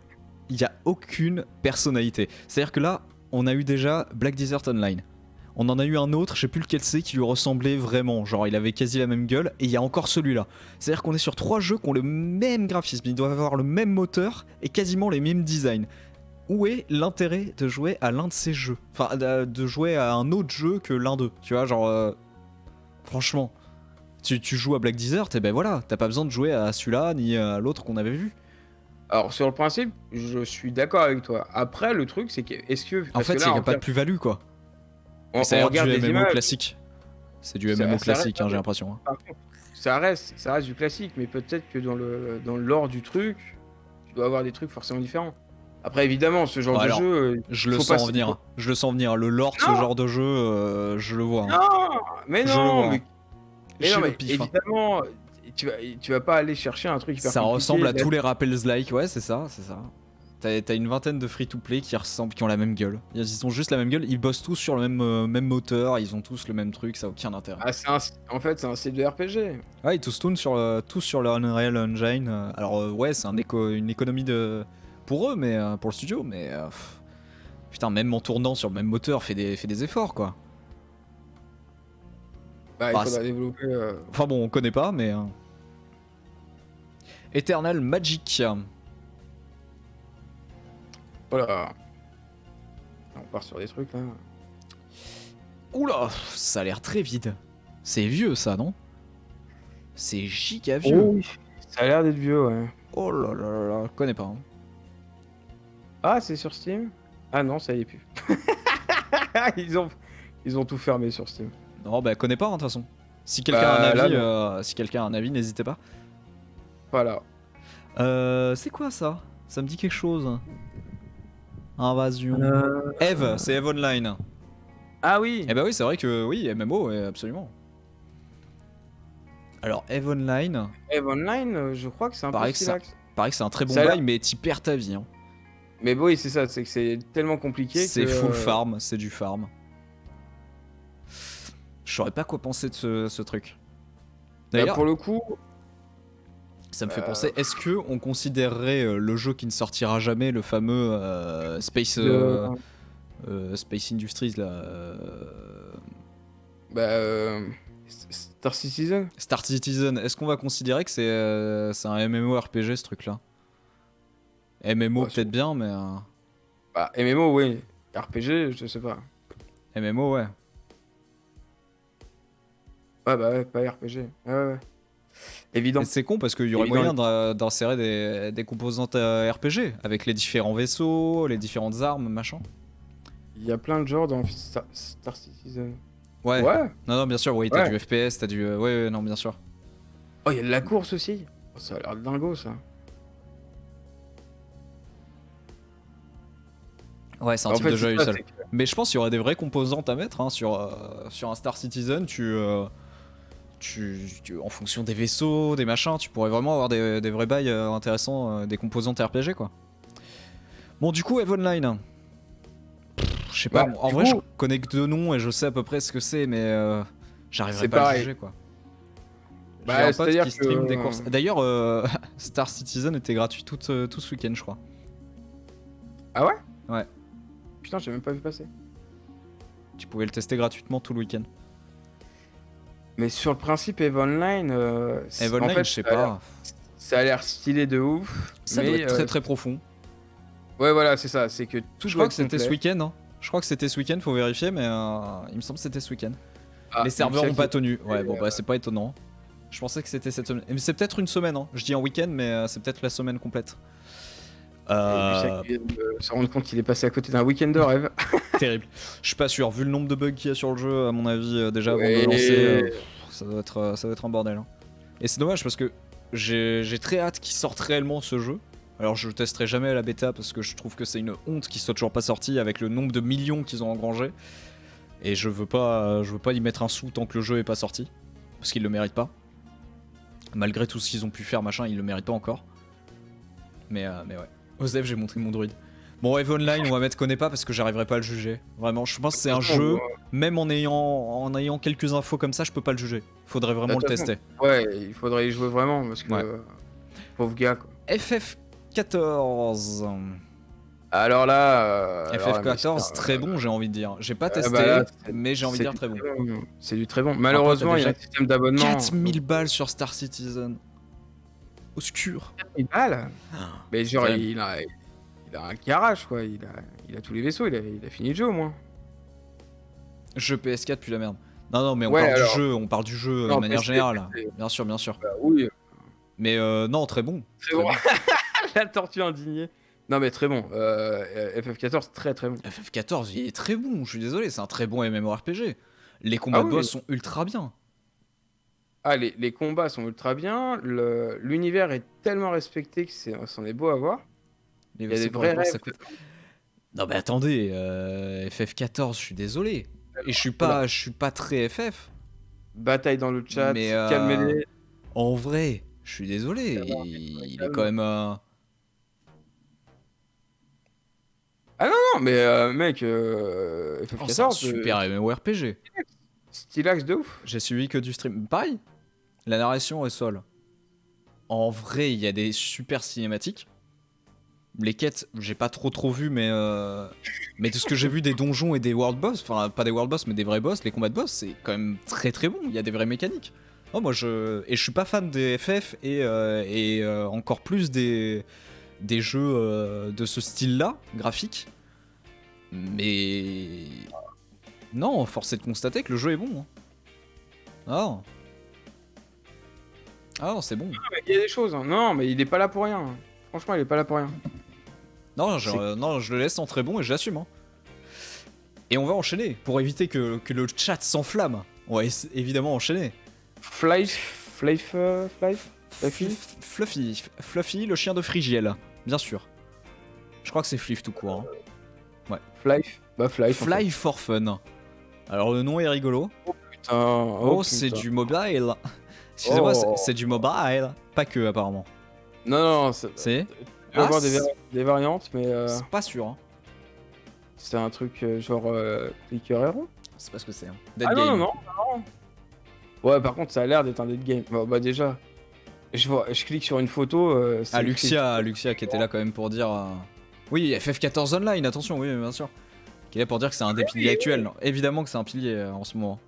il y a aucune personnalité. C'est-à-dire que là, on a eu déjà Black Desert Online. On en a eu un autre, je sais plus lequel c'est, qui lui ressemblait vraiment. Genre, il avait quasi la même gueule. Et il y a encore celui-là. C'est-à-dire qu'on est sur 3 jeux qui ont le même graphisme. Ils doivent avoir le même moteur et quasiment les mêmes designs. Où est l'intérêt de jouer à l'un de ces jeux? Enfin, de jouer à un autre jeu que l'un d'eux. Tu vois, genre... franchement, tu joues à Black Desert, et ben voilà, t'as pas besoin de jouer à celui-là ni à l'autre qu'on avait vu. Alors, sur le principe, je suis d'accord avec toi. Après, le truc, c'est que est-ce que... En parce fait, que il là, n'y a on pas de regarde- plus-value, quoi. on C'est regarde du des MMO images. classique. C'est du Ça- MMO ça classique, reste- hein, j'ai l'impression. Hein. Par contre, ça reste du classique, mais peut-être que dans le lore du truc, tu dois avoir des trucs forcément différents. Après, évidemment, ce genre Ouais, de alors, jeu, Je le faut sens pas- venir. Je le sens venir. Le lore de ce Non. genre de jeu, je le vois. Hein. Non, mais Je le non, vois. mais, Hein. mais J'ai non, le mais pif. Hein. évidemment, tu vas pas aller chercher un truc hyper Ça compliqué. ressemble à Là, tous les Rappels-like, ouais, c'est ça, c'est ça. T'as une vingtaine de free-to-play qui ressemblent, qui ont la même gueule. Ils ont juste la même gueule, ils bossent tous sur le même moteur, ils ont tous le même truc, ça a aucun intérêt. Ah, en fait, c'est un site de RPG. Ouais, ils tous tournent tous sur le Unreal Engine. Alors ouais, c'est une économie pour eux, mais pour le studio, mais putain, même en tournant sur le même moteur, fait des efforts, quoi. Bah, il Bah, faudra c'est- développer. Enfin bon, on connaît pas, mais Eternal Magic. Voilà. On part sur des trucs là. Oula, ça a l'air très vide. C'est vieux, ça, non? C'est giga vieux. Oh oui. Ça a l'air d'être vieux, ouais. Oh là là là là, je connais pas. Hein. Ah, c'est sur Steam? Ah non, ça y est plus. Ils ont tout fermé sur Steam. Non, bah connais pas, hein, de toute façon. Si quelqu'un a un Là, avis, n'hésitez pas. Voilà. C'est quoi ça? Ça me dit quelque chose. Invasion. Eve, c'est Eve Online. Ah oui. Eh bah oui, c'est vrai que oui, MMO, ouais, absolument. Alors, Eve Online, Eve Online, je crois que c'est un peu Pareil que ça. stylax. pareil que c'est un très bon Ça a l'air- bail, mais t'y perds ta vie. Hein. Mais bon, oui, c'est ça, c'est que c'est tellement compliqué que... C'est full farm, c'est du farm. Je saurais pas quoi penser de ce truc. Bah, D'ailleurs, pour le coup, ça me fait penser, est-ce que on considérerait le jeu qui ne sortira jamais, le fameux Space Industries là, Star Citizen. Star Citizen, est-ce qu'on va considérer que c'est un MMORPG ce truc-là? MMO Ouais, peut-être bien, mais Bah, MMO, oui. RPG, je sais pas. MMO ouais. Ouais, bah ouais, pas RPG. Ouais. Évident. Et c'est con parce qu'il y aurait Évident. moyen d'insérer des composantes RPG avec les différents vaisseaux, les différentes armes, machin. Il y a plein de genres dans Star Citizen. Ouais. Ouais. Non, bien sûr, oui, t'as Ouais. du FPS, t'as du. Ouais, non, bien sûr. Oh, il y a de la course aussi. Oh, ça a l'air dingo, ça. Ouais, c'est un En type fait, de jeu à c'est lui ça, seul. c'est que- Mais je pense qu'il y aurait des vraies composantes à mettre hein, sur un Star Citizen. En fonction des vaisseaux, des machins, tu pourrais vraiment avoir des vrais bails intéressants, des composantes RPG quoi. Bon, du coup, Eve Online. Je sais pas, Bah, en du vrai, coup- je connais que deux noms et je sais à peu près ce que c'est, mais j'arriverai C'est pas à le pareil. juger quoi. Bah, J'ai un pote c'est-à-dire qui stream que- des courses. D'ailleurs, Star Citizen était gratuit tout ce week-end, je crois. Ah ouais? Ouais. Putain, j'ai même pas vu passer. Tu pouvais le tester gratuitement tout le week-end. Mais sur le principe, Eve Online, Eve en Online, fait, je sais ça a l'air- pas. Ça a l'air stylé de ouf. Ça mais, doit être très très profond. Ouais, voilà, c'est ça. C'est que tout Je doit crois que être c'était ce complet. week-end. Hein. Je crois que c'était ce week-end, faut vérifier, mais il me semble que c'était ce week-end. Ah, Les serveurs il me n'ont semble pas tenu. Ouais, Et, bon, bah c'est pas étonnant. Je pensais que c'était cette semaine. Mais c'est peut-être une semaine, hein. Je dis un week-end, mais c'est peut-être la semaine complète. Et Lucien qui vient de se rendre compte qu'il est passé à côté d'un week-end de rêve. Terrible. Je suis pas sûr. Vu le nombre de bugs qu'il y a sur le jeu, à mon avis, déjà avant de Ouais. le lancer, ça doit être un bordel. Hein. Et c'est dommage parce que j'ai très hâte qu'il sorte réellement ce jeu. Alors je le testerai jamais à la bêta parce que je trouve que c'est une honte qu'il soit toujours pas sorti avec le nombre de millions qu'ils ont engrangé. Et je veux pas y mettre un sou tant que le jeu est pas sorti. parce qu'ils le méritent pas. Malgré tout ce qu'ils ont pu faire, machin, ils le méritent pas encore. Mais ouais. Osef, j'ai montré mon druide. Bon, Eve Online, on va mettre connaît pas parce que j'arriverai pas à le juger. Vraiment, je pense que c'est un jeu, même en ayant quelques infos comme ça, je peux pas le juger. Faudrait vraiment le tester. Ouais, il faudrait y jouer vraiment parce que. Ouais. Pauvre gars, quoi. FF14. Alors là. FF14, très bon, j'ai envie de dire. J'ai pas testé, là, mais j'ai envie de dire très bon. C'est du très bon. Malheureusement, il y a un système d'abonnement. 4000 balles sur Star Citizen. Obscur. 4000 balles. Mais genre, Terrible. il a un garage, quoi. Il a tous les vaisseaux. Il a fini le jeu au moins. Jeu PS4 puis la merde. Non, mais on parle du jeu Non, de manière PS4, générale. c'est- Bien sûr. Bah, oui, Mais non, très bon. très bon. La tortue indignée. Non, mais très bon. FF14, très très bon. FF14, il est très bon, je suis désolé, c'est un très bon MMORPG. Les combats de oui, boss sont ultra bien. Ah, les combats sont ultra bien. L'univers est tellement respecté que c'en est beau à voir. Les Il y a des pour les vrais boss, rêves. Non mais attendez, FF14, je suis désolé. Et je suis pas très FF. Bataille dans le chat. Mais, Calmez-les. En vrai, je suis désolé, il est quand même... Non, mais mec, Oh, c'est un FF14, super MMORPG. stylax de ouf. J'ai suivi que du stream. Pareil, la narration est sol. En vrai, il y a des super cinématiques. Les quêtes, j'ai pas trop vu, mais de ce que j'ai vu des donjons et des world boss, enfin pas des world boss, mais des vrais boss, les combats de boss, c'est quand même très très bon. Il y a des vraies mécaniques. Oh, je suis pas fan des FF et encore plus des jeux de ce style-là, graphique. Mais non, force est de constater que le jeu est bon. Hein. Ah non, c'est bon. Il y a des choses. Hein. Non, mais il est pas là pour rien. Franchement, il est pas là pour rien. Non, je le laisse en très bon et je l'assume. Hein. Et on va enchaîner pour éviter que le chat s'enflamme. On va évidemment enchaîner. Fluffy, le chien de Frigiel, bien sûr. Je crois que c'est Fliff tout court. Hein. Fly for fun. Alors le nom est rigolo. Putain. Oh, c'est du mobile. Excusez-moi, Oh. c'est du mobile. Pas que apparemment. Non, C'est tu vas avoir des variantes, mais c'est pas sûr. Hein. c'est un truc genre clicker héros. C'est pas ce que c'est. Hein. Dead Ah game. non. Ouais, par contre, ça a l'air d'être un dead game. Bah déjà, je clique sur une photo. c'est écrit- Luxia qui était là quand même pour dire. Oui, FF14 Online, attention, oui, bien sûr. Qui est là pour dire que c'est un des piliers actuels. Non, évidemment que c'est un pilier en ce moment.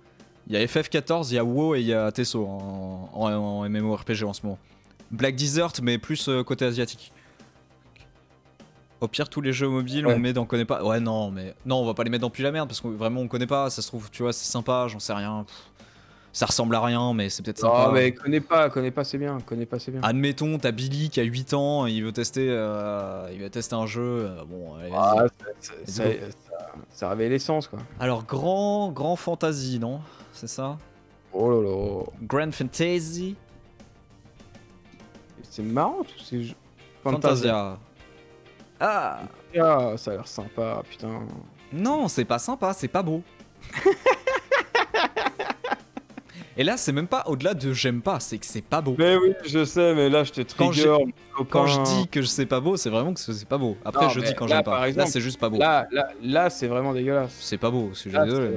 Il y a FF14, il y a WoW et il y a Tesso en MMORPG en ce moment. Black Desert, mais plus côté asiatique. Au pire, tous les jeux mobiles, on met dans connaît pas. Ouais, non, mais non, on va pas les mettre dans Puis la merde parce que vraiment on connaît pas. Ça se trouve, tu vois, c'est sympa, j'en sais rien. Ça ressemble à rien, mais c'est peut-être sympa. Ah, mais connais pas, c'est bien. Admettons, t'as Billy qui a 8 ans, il veut tester un jeu. Bon, allez, vas-y. Ah, ça réveille l'essence, quoi. Alors, grand fantasy, non? C'est ça? Oh là là. Grand Fantasy? C'est marrant tous ces jeux. Fantasia. Ah! Ah, ça a l'air sympa, putain. Non, c'est pas sympa, c'est pas beau. Et là, c'est même pas au-delà de j'aime pas, c'est que c'est pas beau. Mais oui, je sais, mais là, je te trigger. Quand je dis que c'est pas beau, c'est vraiment que c'est pas beau. Après, Non, je mais dis quand là, j'aime pas. par exemple, Là, c'est juste pas beau. Là, c'est vraiment dégueulasse. C'est pas beau, je suis Là, désolé.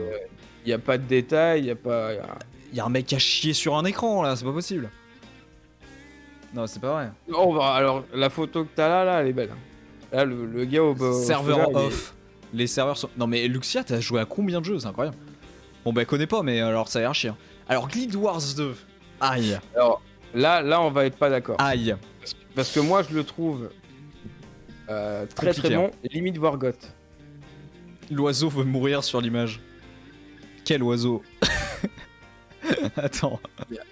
y a pas de détails, y a pas. Il y a un mec qui a chié sur un écran là, c'est pas possible. Non, c'est pas vrai. Non, alors, la photo que t'as là, elle est belle. Là, le gars au Serveur foulard, off. Les serveurs sont. Non, mais Luxia, t'as joué à combien de jeux? C'est incroyable. Bon, bah, connais pas, mais alors ça a l'air chiant. Alors, Guild Wars 2. Aïe. Alors, là, on va être pas d'accord. Aïe. Parce que moi, je le trouve très Compliqué, très bon, limite Wargot. L'oiseau veut mourir sur l'image. Quel oiseau? Attends,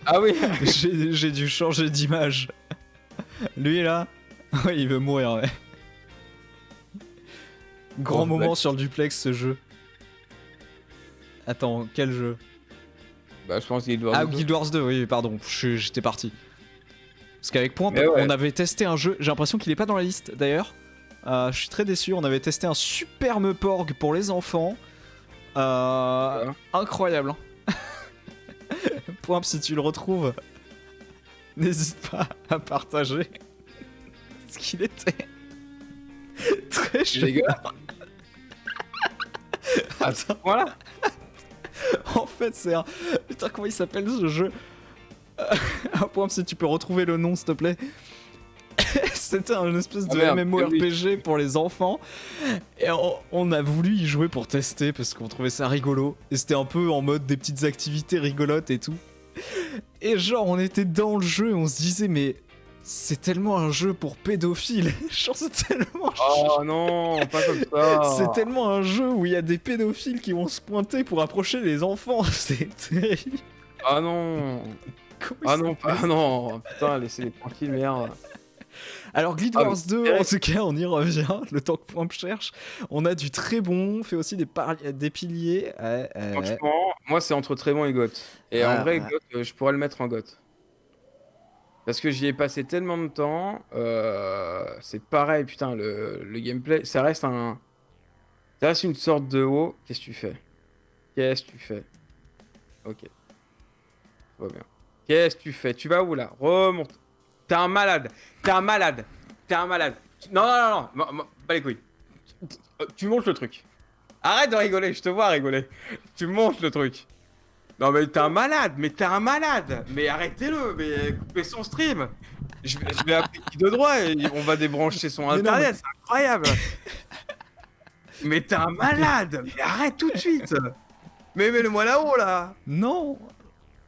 Ah oui. j'ai dû changer d'image. Lui là, ouais, il veut mourir, ouais. Grand Oh, moment Black. sur le duplex ce jeu. Attends, quel jeu? Bah, je pense qu'il doit. Ah, Guild Wars 2, oui, pardon, j'étais parti. Parce qu'avec Point, Mais ouais. on avait testé un jeu, j'ai l'impression qu'il est pas dans la liste d'ailleurs. Je suis très déçu, on avait testé un superbe Porg pour les enfants. Incroyable. Hein. Point si tu le retrouves. N'hésite pas à partager. Parce qu'il était très C'est dégueulasse. Attends, Voilà. en fait, c'est un. Putain, comment il s'appelle ce jeu? Un point si tu peux retrouver le nom, s'il te plaît. C'était un espèce de merde, MMORPG pour les enfants. Et on a voulu y jouer pour tester parce qu'on trouvait ça rigolo. Et c'était un peu en mode des petites activités rigolotes et tout. Et genre, on était dans le jeu et on se disait, mais c'est tellement un jeu pour pédophiles. Genre, c'est tellement. Oh non, pas comme ça. C'est tellement un jeu où il y a des pédophiles qui vont se pointer pour approcher les enfants. C'est terrible. Ah non. Comment Ah il non, s'appelle ah non. Putain, laissez-les tranquilles, merde. Alors Guild Ah, Wars mais 2, c'est en tout cas, on y revient, le temps que Point cherche. On a du très bon, on fait aussi des piliers. Franchement, moi, c'est entre très bon et GOT. Et Ah, en vrai, ouais. GOT, je pourrais le mettre en GOT. Parce que j'y ai passé tellement de temps. C'est pareil, putain, le gameplay, ça reste une sorte de WoW. Qu'est-ce que tu fais? Qu'est-ce que tu fais? Ok, tout va bien. Qu'est-ce que tu fais? Tu vas où là? Remonte. T'es un malade. T'es un malade. T'es un malade. Non, non, non, non. Pas les couilles. Tu montes le truc. Arrête de rigoler, je te vois rigoler. Tu montes le truc. Non mais t'es un malade, mais t'es un malade. Mais arrêtez-le, mais coupez son stream. Je vais appeler qui de droit et on va débrancher son Mais non, internet, c'est incroyable. Mais t'es un malade. Mais arrête tout de suite. Mais mets-le-moi là-haut là. Non,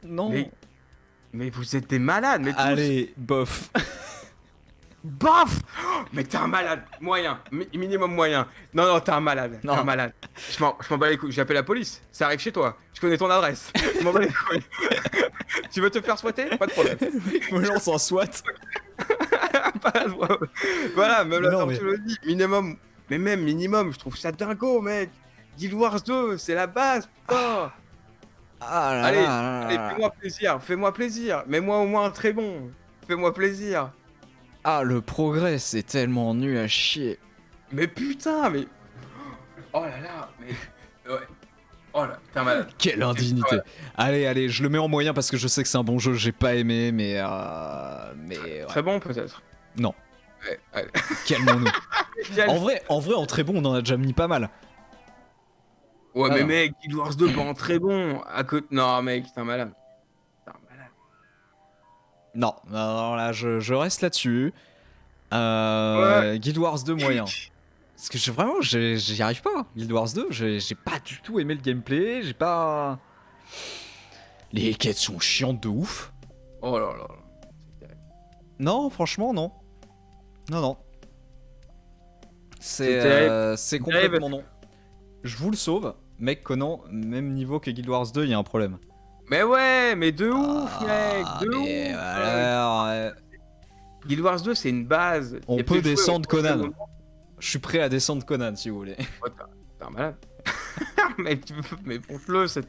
non. Mais vous êtes des malades, mais tous. Allez, bof. Baf. Mais t'es un malade. Moyen. Minimum moyen. Non, non, t'es un malade. T'es Non. un malade. Je m'en bats les couilles. J'appelle la police. Ça arrive chez toi. Je connais ton adresse. Je m'en bats les couilles. Tu veux te faire swatter? Pas de problème. Me lance en SWAT. Voilà, même Mais là, non, comme mais- tu le dis. Minimum. Mais même minimum, je trouve ça dingo, mec. Guild Wars 2, c'est la base, putain. Ah là Allez, là là allez, là. fais-moi plaisir. Fais-moi plaisir. Mets-moi au moins un très bon. Fais-moi plaisir. Ah, le progrès, c'est tellement nul à chier. Mais putain, mais. Oh là là, mais. Ouais. Oh là, t'es un malade. Quelle indignité. Ouais. Allez, je le mets en moyen parce que je sais que c'est un bon jeu, j'ai pas aimé, mais ouais. Très bon, peut-être. Non, Ouais, allez. calmons-nous. Quel- En vrai, en très bon, on en a déjà mis pas mal. Ouais, Ah mais non. mec, Guild Wars 2, pas en très bon. À côté. Non, mec, t'es un malade. T'es un malade. Non, non, là, je reste là-dessus. Guild Wars 2 moyen. Parce que vraiment, j'y arrive pas. Guild Wars 2, j'ai pas du tout aimé le gameplay, j'ai pas. Les quêtes sont chiantes de ouf. Oh là là. C'est terrible. Non, franchement, non. Non. C'est terrible. C'est C'est complètement non. Je vous le sauve, mec, Conan, même niveau que Guild Wars 2, il y a un problème. Mais ouais, mais de ouf, mec. De mais ouf. alors, Guild Wars 2, c'est une base. on Y a peut plus de jouer, descendre on peut Conan. jouer. Je suis prêt à descendre Conan si vous voulez. Oh, t'es un malade. mais ponce-le, cette.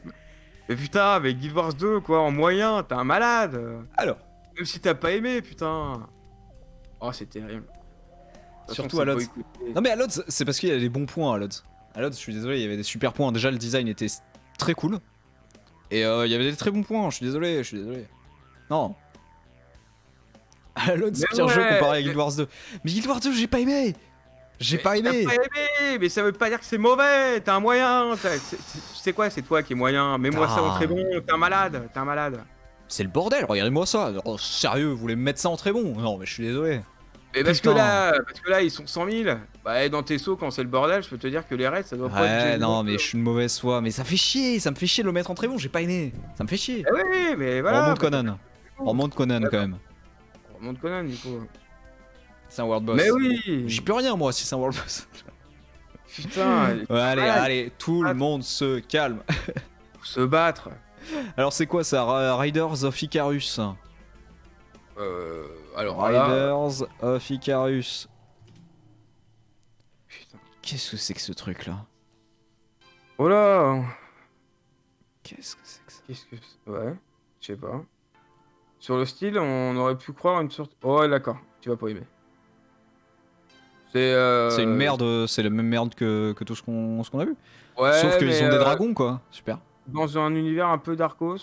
Mais putain, mais Guild Wars 2, quoi, en moyen, t'es un malade. Alors, Même si t'as pas aimé, putain. Oh, c'est terrible. De toute façon, surtout c'est à Lodz. boycotté. Non mais à Lodz, c'est parce qu'il y a des bons points à Lodz. À Lodz, je suis désolé, il y avait des super points. Déjà, le design était très cool. Et il y avait des très bons points, je suis désolé. Non. À Lodz, c'est Mais pire jeu ouais, comparé à Guild Wars 2. Mais Guild Wars 2, j'ai pas aimé. J'ai pas T'as aimé. pas aimé, mais ça veut pas dire que c'est mauvais. T'es un moyen. C'est quoi, c'est toi qui es moyen. Mets-moi ça en très bon. T'es un malade. T'es un malade. C'est le bordel, regardez-moi ça. Oh, sérieux, vous voulez me mettre ça en très bon? Non, mais je suis désolé. Mais parce que Putain. là, ils sont 100 000. Bah, dans tes sauts, quand c'est le bordel, je peux te dire que les raids, ça doit pas être. Ouais, génial. non, mais je suis une mauvaise foi. Mais ça fait chier, ça me fait chier de le mettre en très bon. J'ai pas aimé. Ça me fait chier. Eh oui, mais On voilà. remonte Conan. On remonte Conan quand même. On remonte Conan, du coup. C'est un world boss. Mais oui. J'y peux rien moi si c'est un world boss. Putain. Ouais, allez, Ah, allez, tout le monde se calme. faut se battre. Alors c'est quoi ça? Riders of Icarus. Alors là. Riders of Icarus. Putain. Qu'est-ce que c'est que ce truc là? Oh là. Qu'est-ce que c'est que ça? Qu'est-ce que c'est? Ouais, je sais pas. Sur le style, on aurait pu croire une sorte. Oh, ouais, d'accord, tu vas pas aimer. C'est une merde, c'est la même merde que tout ce qu'on a vu. Ouais, Sauf qu'ils mais, ont des dragons quoi. Super. dans un univers un peu Darkos.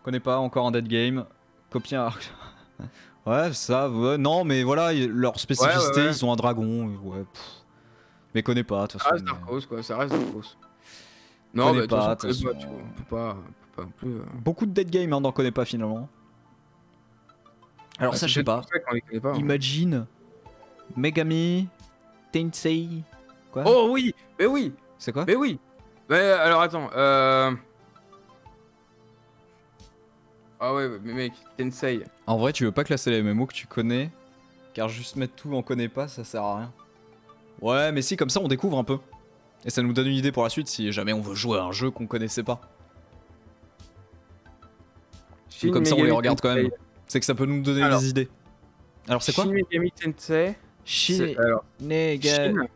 Connais pas encore un dead game. Copien. Ouais, ça, ouais, non, mais voilà, leur spécificité, ouais. ils ont un dragon. Ouais, mais connais pas, de toute Ça façon. reste Darkos, quoi. Ça reste Darkos. Non, Connais mais de toute pas, façon, de toute connais pas, façon. tu vois. On peut pas non plus. Beaucoup de dead game hein, dans connais pas finalement. Alors Bah, ça, c'est je sais peut-être pas. pour ça qu'on les connaît pas. Hein. Imagine, Megami, Tensei. Quoi? Oh oui, mais oui, C'est quoi? mais oui. Mais alors attends. Ah ouais, mais mec, Tensei. En vrai, tu veux pas classer les MMO que tu connais, car juste mettre tout en connaît pas, ça sert à rien. Ouais, mais si, comme ça, on découvre un peu. Et ça nous donne une idée pour la suite si jamais on veut jouer à un jeu qu'on connaissait pas. Shin Comme ça, on les Megami regarde quand même. Tensei. C'est que ça peut nous donner Alors, des idées. Alors, c'est quoi? Shin Megami Tensei. Alors, Shin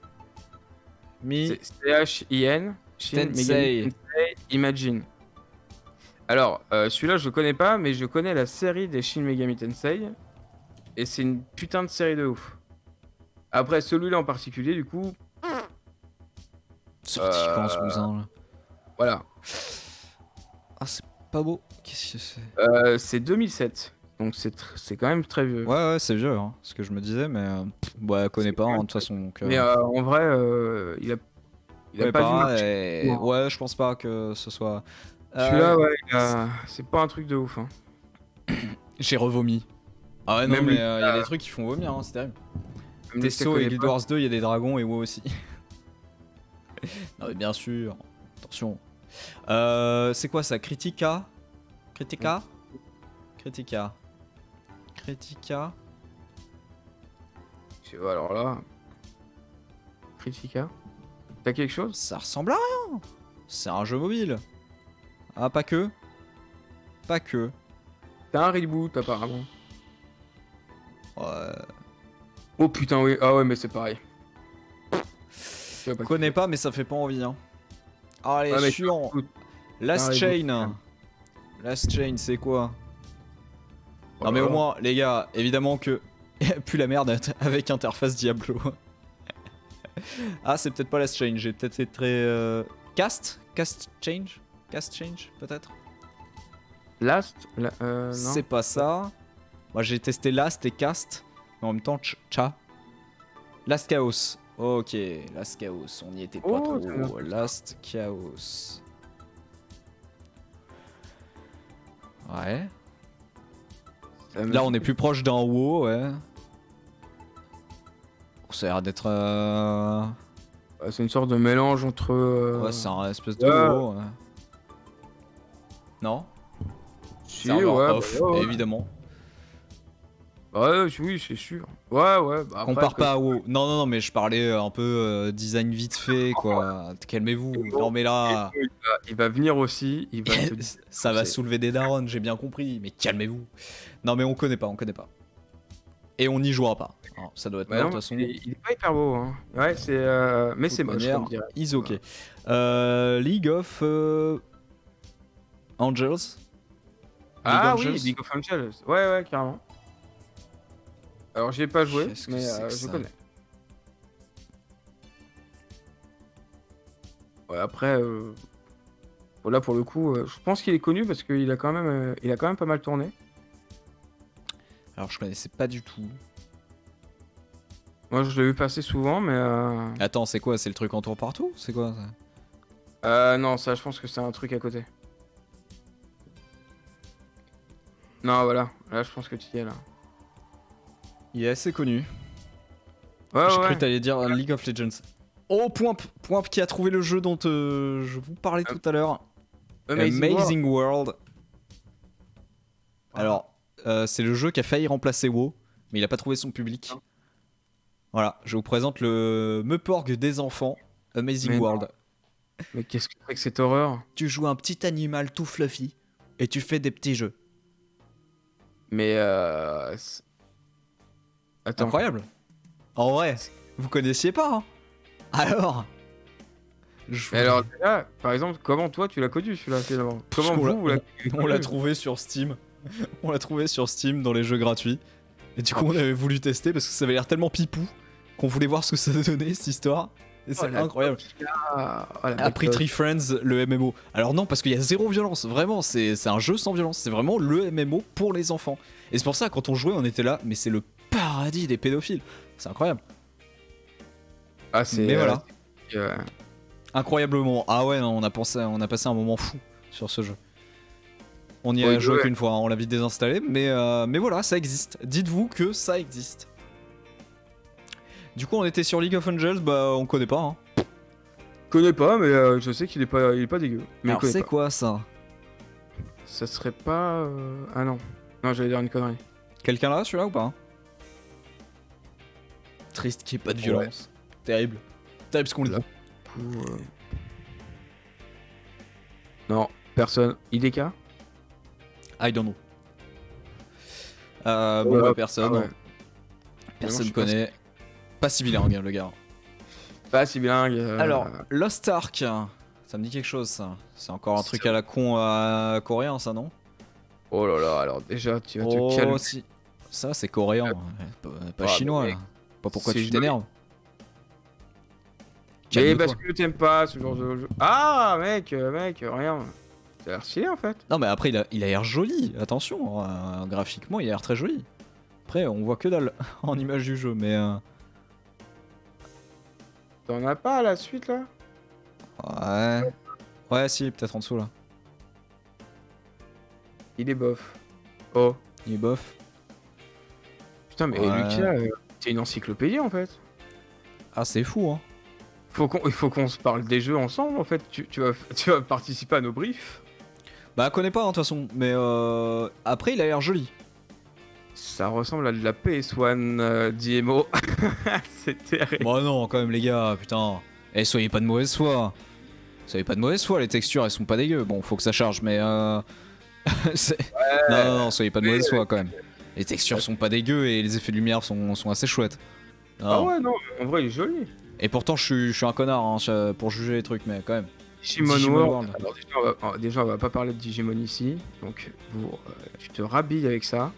Mi c'est CHIN. Shin Tensei. Megami Tensei Imagine. Alors, celui-là, je le connais pas, mais je connais la série des Shin Megami Tensei. Et c'est une putain de série de ouf. Après, celui-là en particulier, du coup. Sorti quand ce cousin là? Voilà. Ah, c'est pas beau. Qu'est-ce que c'est? C'est 2007. Donc c'est quand même très vieux. Ouais, c'est vieux, hein, ce que je me disais, mais ouais, connais pas, hein, de toute façon. Donc, Mais en vrai, il a connais pas dû pas, marcher. et... ouais, je pense pas que ce soit. Celui-là, ouais, c'est pas un truc de ouf. Hein. J'ai revomi. Ah ouais, non, Même mais lui, il y a des trucs qui font vomir, hein, c'est terrible. Même lui, je Testo et connais Guild pas. Wars 2, il y a des dragons et WoW aussi. Non, mais bien sûr, attention. C'est quoi ça? Critica? Critica? Critica. Critica. Alors là. Critica. T'as quelque chose? Ça ressemble à rien. C'est un jeu mobile. Ah, pas que. Pas que. T'as un reboot apparemment. Ouais. Oh putain, oui. Ah ouais, mais c'est pareil. Je Connais pas, mais ça fait pas envie. Hein. Allez, Ouais, mais suivant. écoute, Last un Chain. Last Chain, c'est quoi? oh Non, mais là au là. moins, les gars, évidemment que. Plus la merde avec interface Diablo. Ah, c'est peut-être pas Last Chain, j'ai peut-être été très. Cast Change peut-être? Last non. C'est pas ça. Moi j'ai testé Last et Cast, mais en même temps Cha. Last Chaos. Ok, Last Chaos, on y était pas Oh, c'est trop. bien. Last Chaos. Ouais. Là on est plus proche d'un WoW, ouais. Ça a l'air d'être. C'est une sorte de mélange entre. Ouais, c'est un espèce de ouais. WoW. Ouais. Non? Si, Serveur ouais, off, bah, ouais. évidemment. Ouais, oui, c'est sûr. Ouais. Bah, après, Compare pas à WoW. Non, mais je parlais un peu design vite fait, quoi. Calmez-vous. Non, mais là, Il va venir aussi. Il va te... ça va soulever des darons, j'ai bien compris. Mais calmez-vous. Non, mais on connaît pas. Et on n'y jouera pas. Hein, ça doit être Bah mort, non, de toute façon. il est pas hyper beau. Hein. Ouais, c'est. Mais c'est moche, comme dirait. Is ok. League of Angels. Ah of oui, Angels. League of Angels. Ouais, carrément. Alors, j'y ai pas joué, Qu'est-ce que mais c'est que je ça connais. Ouais, après, voilà, pour le coup, je pense qu'il est connu parce qu'il a quand même pas mal tourné. Alors, je connaissais pas du tout. Moi, je l'ai vu passer souvent, mais. Attends, c'est quoi? C'est le truc en tour partout? C'est quoi ça? Non, ça, je pense que c'est un truc à côté. Non, voilà. Là, je pense que tu y es, là. Il est assez connu. Ouais, J'ai ouais. cru que t'allais dire League of Legends. Oh, Point qui a trouvé le jeu dont je vous parlais tout à l'heure. Amazing World. Alors, c'est le jeu qui a failli remplacer WoW, mais il a pas trouvé son public. Voilà, je vous présente le Meuporg des enfants, Amazing Mais non. World. Mais qu'est-ce que c'est que cette horreur? Tu joues un petit animal tout fluffy et tu fais des petits jeux. Mais attends. Incroyable. En vrai, vous connaissiez pas, hein? Alors Mais alors là, par exemple, comment toi tu l'as connu celui-là finalement? Comment vous l'avez On l'a trouvé sur Steam. On l'a trouvé sur Steam dans les jeux gratuits. Et du coup, on avait voulu tester parce que ça avait l'air tellement pipou qu'on voulait voir ce que ça donnait cette histoire. Et c'est la incroyable. la Après bête. Tree Friends, le MMO. Alors non, parce qu'il y a zéro violence. Vraiment, c'est un jeu sans violence. C'est vraiment le MMO pour les enfants. Et c'est pour ça, quand on jouait, on était là. Mais c'est le paradis des pédophiles. C'est incroyable. Ah, c'est. Mais voilà. euh, Incroyablement. Ah ouais, non, on a passé un moment fou sur ce jeu. On y a Ouais, joué ouais. qu'une fois, hein, on l'a vite désinstallé, mais voilà, ça existe. Dites-vous que ça existe. Du coup, on était sur League of Angels, bah on connaît pas. Hein. Je connais pas, mais je sais qu'il est pas dégueu. Mais Alors je connais c'est pas. quoi ça? Ça serait pas. Ah non. Non, j'allais dire une connerie. Quelqu'un là, celui-là ou pas? Hein? Triste qu'il n'y ait pas de violence. Terrible. Terrible ce qu'on le dit. Ou, Non, personne. IDK I don't know. Bon, Ouais, bah, personne. ah ouais. Personne je suis connaît. Pas si bilingue, hein, le gars. Pas si bilingue. Alors, Lost Ark, ça me dit quelque chose, ça. C'est encore un truc à la con coréen, ça, non? Oh là là, alors déjà, tu vas te Oh, calmer. si. Ça, c'est coréen, pas Ah, chinois, mais là. Pas pourquoi c'est tu joli. t'énerves. Mais Calme-toi. parce que t'aimes pas ce genre de jeu. Ah, mec, rien. Ça a l'air stylé en fait. Non, mais après, il a l'air joli, attention. Graphiquement, il a l'air très joli. Après, on voit que dalle en image du jeu, mais. T'en as pas à la suite là? Ouais. Ouais, si, peut-être en dessous, là. Il est bof. Oh. Il est bof. Putain, mais Ouais. Lucia, t'es une encyclopédie en fait. Ah, c'est fou, hein. Il faut qu'on se parle des jeux ensemble en fait. Tu vas participer à nos briefs. Bah, connais pas, hein, de toute façon. Mais après, il a l'air joli. Ça ressemble à de la PS1 DMO. C'est terrible. Bon, non, quand même, les gars, putain. Eh, soyez pas de mauvaise foi. Soyez pas de mauvaise foi, les textures, elles sont pas dégueu. Bon, faut que ça charge, mais non, soyez pas de mauvaise foi, quand même. Les textures sont pas dégueu et les effets de lumière sont assez chouettes. Ah Non. ouais, non, en vrai, il est joli. Et pourtant, je suis un connard hein, pour juger les trucs, mais quand même. Digimon Digimon World. World. Alors déjà, on va pas parler de Digimon ici. Donc, tu te rhabilles avec ça.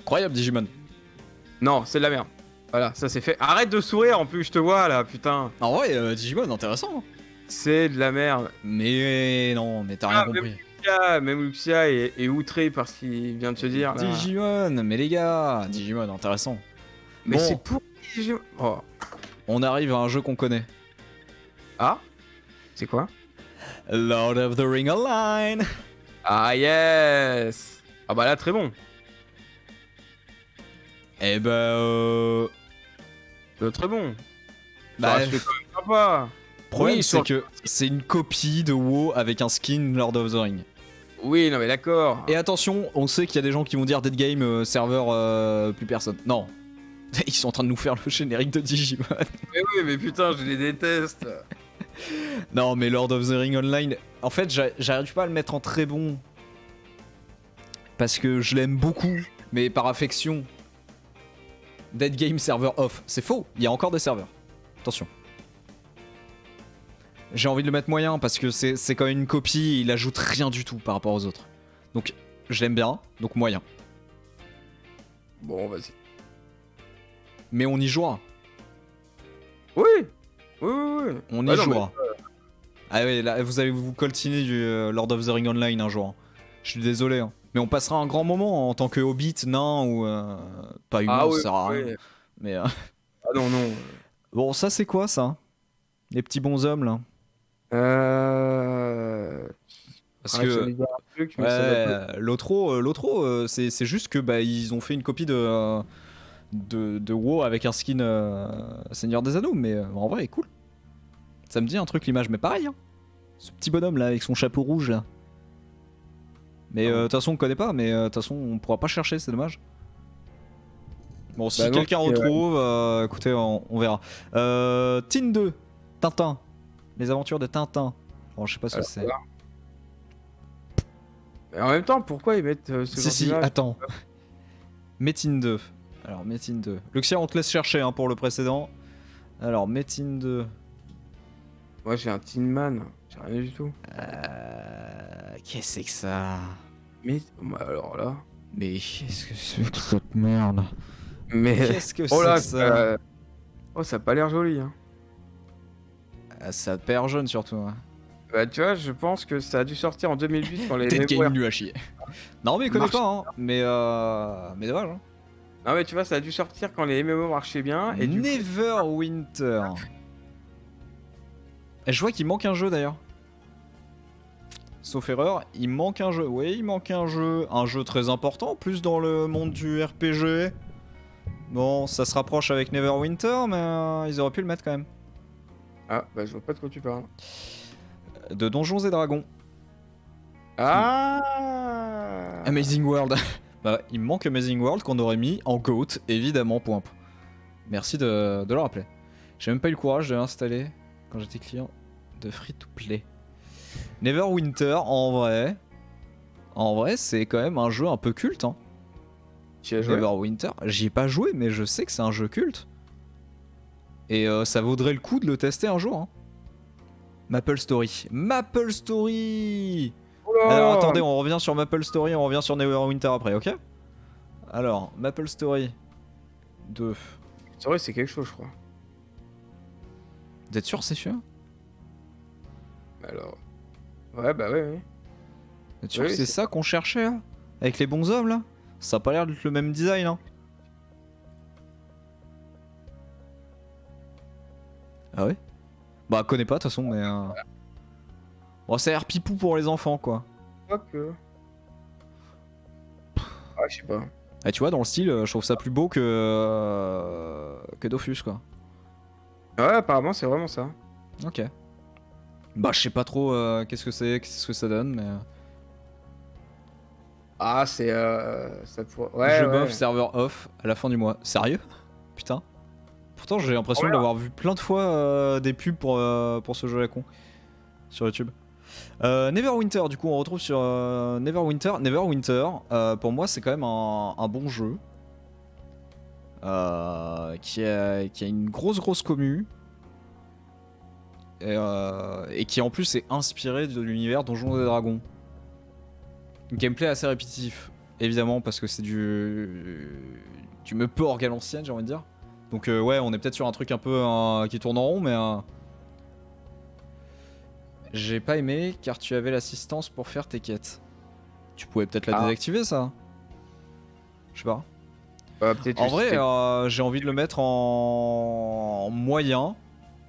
Incroyable, Digimon. Non, c'est de la merde. Voilà, ça c'est fait. Arrête de sourire en plus, je te vois là, putain. En vrai, Digimon, intéressant. C'est de la merde. Mais non, mais t'as rien compris. Même Luxia est outré par ce qu'il vient de se dire. Là. Digimon, mais les gars, Digimon, intéressant. Mais Bon. c'est pour Digimon. Oh. On arrive à un jeu qu'on connaît. Ah, c'est quoi? Lord of the Ring Online. Ah yes. Ah bah là, très bon. Eh ben, Très bon. bah, Ça reste quand même sympa. le problème, Oui, c'est sur- que c'est une copie de WoW avec un skin Lord of the Ring. Oui, non mais d'accord. Et attention, on sait qu'il y a des gens qui vont dire Dead Game, serveur, plus personne. Non. Ils sont en train de nous faire le générique de Digimon. Mais oui, mais putain, je les déteste. Non, mais Lord of the Ring Online, en fait, j'arrive pas à le mettre en très bon. Parce que je l'aime beaucoup, mais par affection. Dead Game serveur off. C'est faux, il y a encore des serveurs. Attention. J'ai envie de le mettre moyen parce que c'est quand même une copie et il ajoute rien du tout par rapport aux autres. Donc, je l'aime bien, donc moyen. Bon, vas-y. Mais on y jouera. Oui. Oui. On y Ah non, jouera. Ah ouais, là, vous allez vous coltiner du Lord of the Ring Online un jour. Hein. Je suis désolé. Hein. Mais on passera un grand moment en tant que hobbit, nain ou pas humain, Ah oui, ça sert à rien. oui. Mais Ah non. bon, ça c'est quoi ça? Les petits bonshommes là. Parce Ouais, que j'allais dire un truc, mais ça va pas. l'autre, c'est juste que bah ils ont fait une copie de WoW avec un skin Seigneur des Anneaux, mais en vrai, cool. Ça me dit un truc l'image, mais pareil. Hein. Ce petit bonhomme là avec son chapeau rouge là. Mais de toute façon on connaît pas, mais de toute façon on pourra pas chercher, c'est dommage. Bon, si Bah non, quelqu'un retrouve, écoutez, on verra. Tin 2, Tintin. Les aventures de Tintin. Bon, je sais pas ce que c'est. voilà. Mais en même temps, pourquoi ils mettent ce genre Si, d'image attends. Metin 2. Alors, Metin 2. Luxia, on te laisse chercher hein, pour le précédent. Alors, Metin 2. Moi j'ai un Tin Man, j'ai rien du tout. Qu'est-ce que c'est que ça? Mais bah, alors là. Mais qu'est-ce que c'est que cette merde? Mais Qu'est-ce que oh c'est là, que ça? oh ça a pas l'air joli. Hein. Ça te perd jeune surtout. Ouais. Bah, tu vois, je pense que ça a dû sortir en 2008 quand les Peut-être qu'il y a mémoires... une nul à chier. Non, mais il connaît Marche. pas, hein. Mais dommage. Hein. Non, mais tu vois, ça a dû sortir quand les MMO marchaient bien. Et du coup, Neverwinter. Et je vois qu'il manque un jeu d'ailleurs. Sauf erreur, il manque un jeu. Oui, il manque un jeu. Un jeu très important, plus dans le monde du RPG. Bon, ça se rapproche avec Neverwinter, mais ils auraient pu le mettre quand même. ah, bah, je vois pas de quoi tu parles. De Donjons et Dragons. Ah Amazing World. Bah, il me manque Amazing World qu'on aurait mis en GOAT, évidemment, point. Merci de le rappeler. J'ai même pas eu le courage de l'installer quand j'étais client de Free to Play. Neverwinter, en vrai, c'est quand même un jeu un peu culte. Hein. Tu as joué? Neverwinter, j'y ai pas joué, mais je sais que c'est un jeu culte. Et ça vaudrait le coup de le tester un jour. Hein. Maple Story. Maple Story. Oula Alors attendez, on revient sur Maple Story, on revient sur Neverwinter après, ok? Alors, Maple Story 2. C'est vrai, c'est quelque chose, je crois. Vous êtes sûr, c'est sûr? Alors... Ouais, bah ouais, ouais. Vous êtes sûr Oui, que c'est c'est- ça qu'on cherchait là? Avec les bons hommes là? Ça a pas l'air d'être le même design hein? Ah ouais? Bah, connais pas de toute façon, mais. Bon, ça a l'air pipou pour les enfants quoi. Quoique... Ah, je sais pas. Et tu vois, dans le style, je trouve ça plus beau que Dofus quoi. Ouais, apparemment, c'est vraiment ça. Ok. Bah, je sais pas trop qu'est-ce que c'est, qu'est-ce que ça donne, mais. Ah, c'est... ça pourrait... Ouais, Jeu ouais. bof, serveur off à la fin du mois. Sérieux? Putain. Pourtant, j'ai l'impression Ouais. d'avoir vu plein de fois des pubs pour ce jeu à la con sur YouTube. Neverwinter, du coup, on retrouve sur Neverwinter. Neverwinter, pour moi, c'est quand même un bon jeu qui a une grosse commu et qui en plus est inspiré de l'univers Donjons et Dragons. Un gameplay assez répétitif, évidemment, parce que c'est du Meporg à l'ancienne, j'ai envie de dire. Donc ouais, on est peut-être sur un truc un peu qui tourne en rond, mais j'ai pas aimé car tu avais l'assistance pour faire tes quêtes. Tu pouvais peut-être la désactiver, ça? Je sais pas. Peut-être En que vrai, c'était- j'ai envie de le mettre en moyen.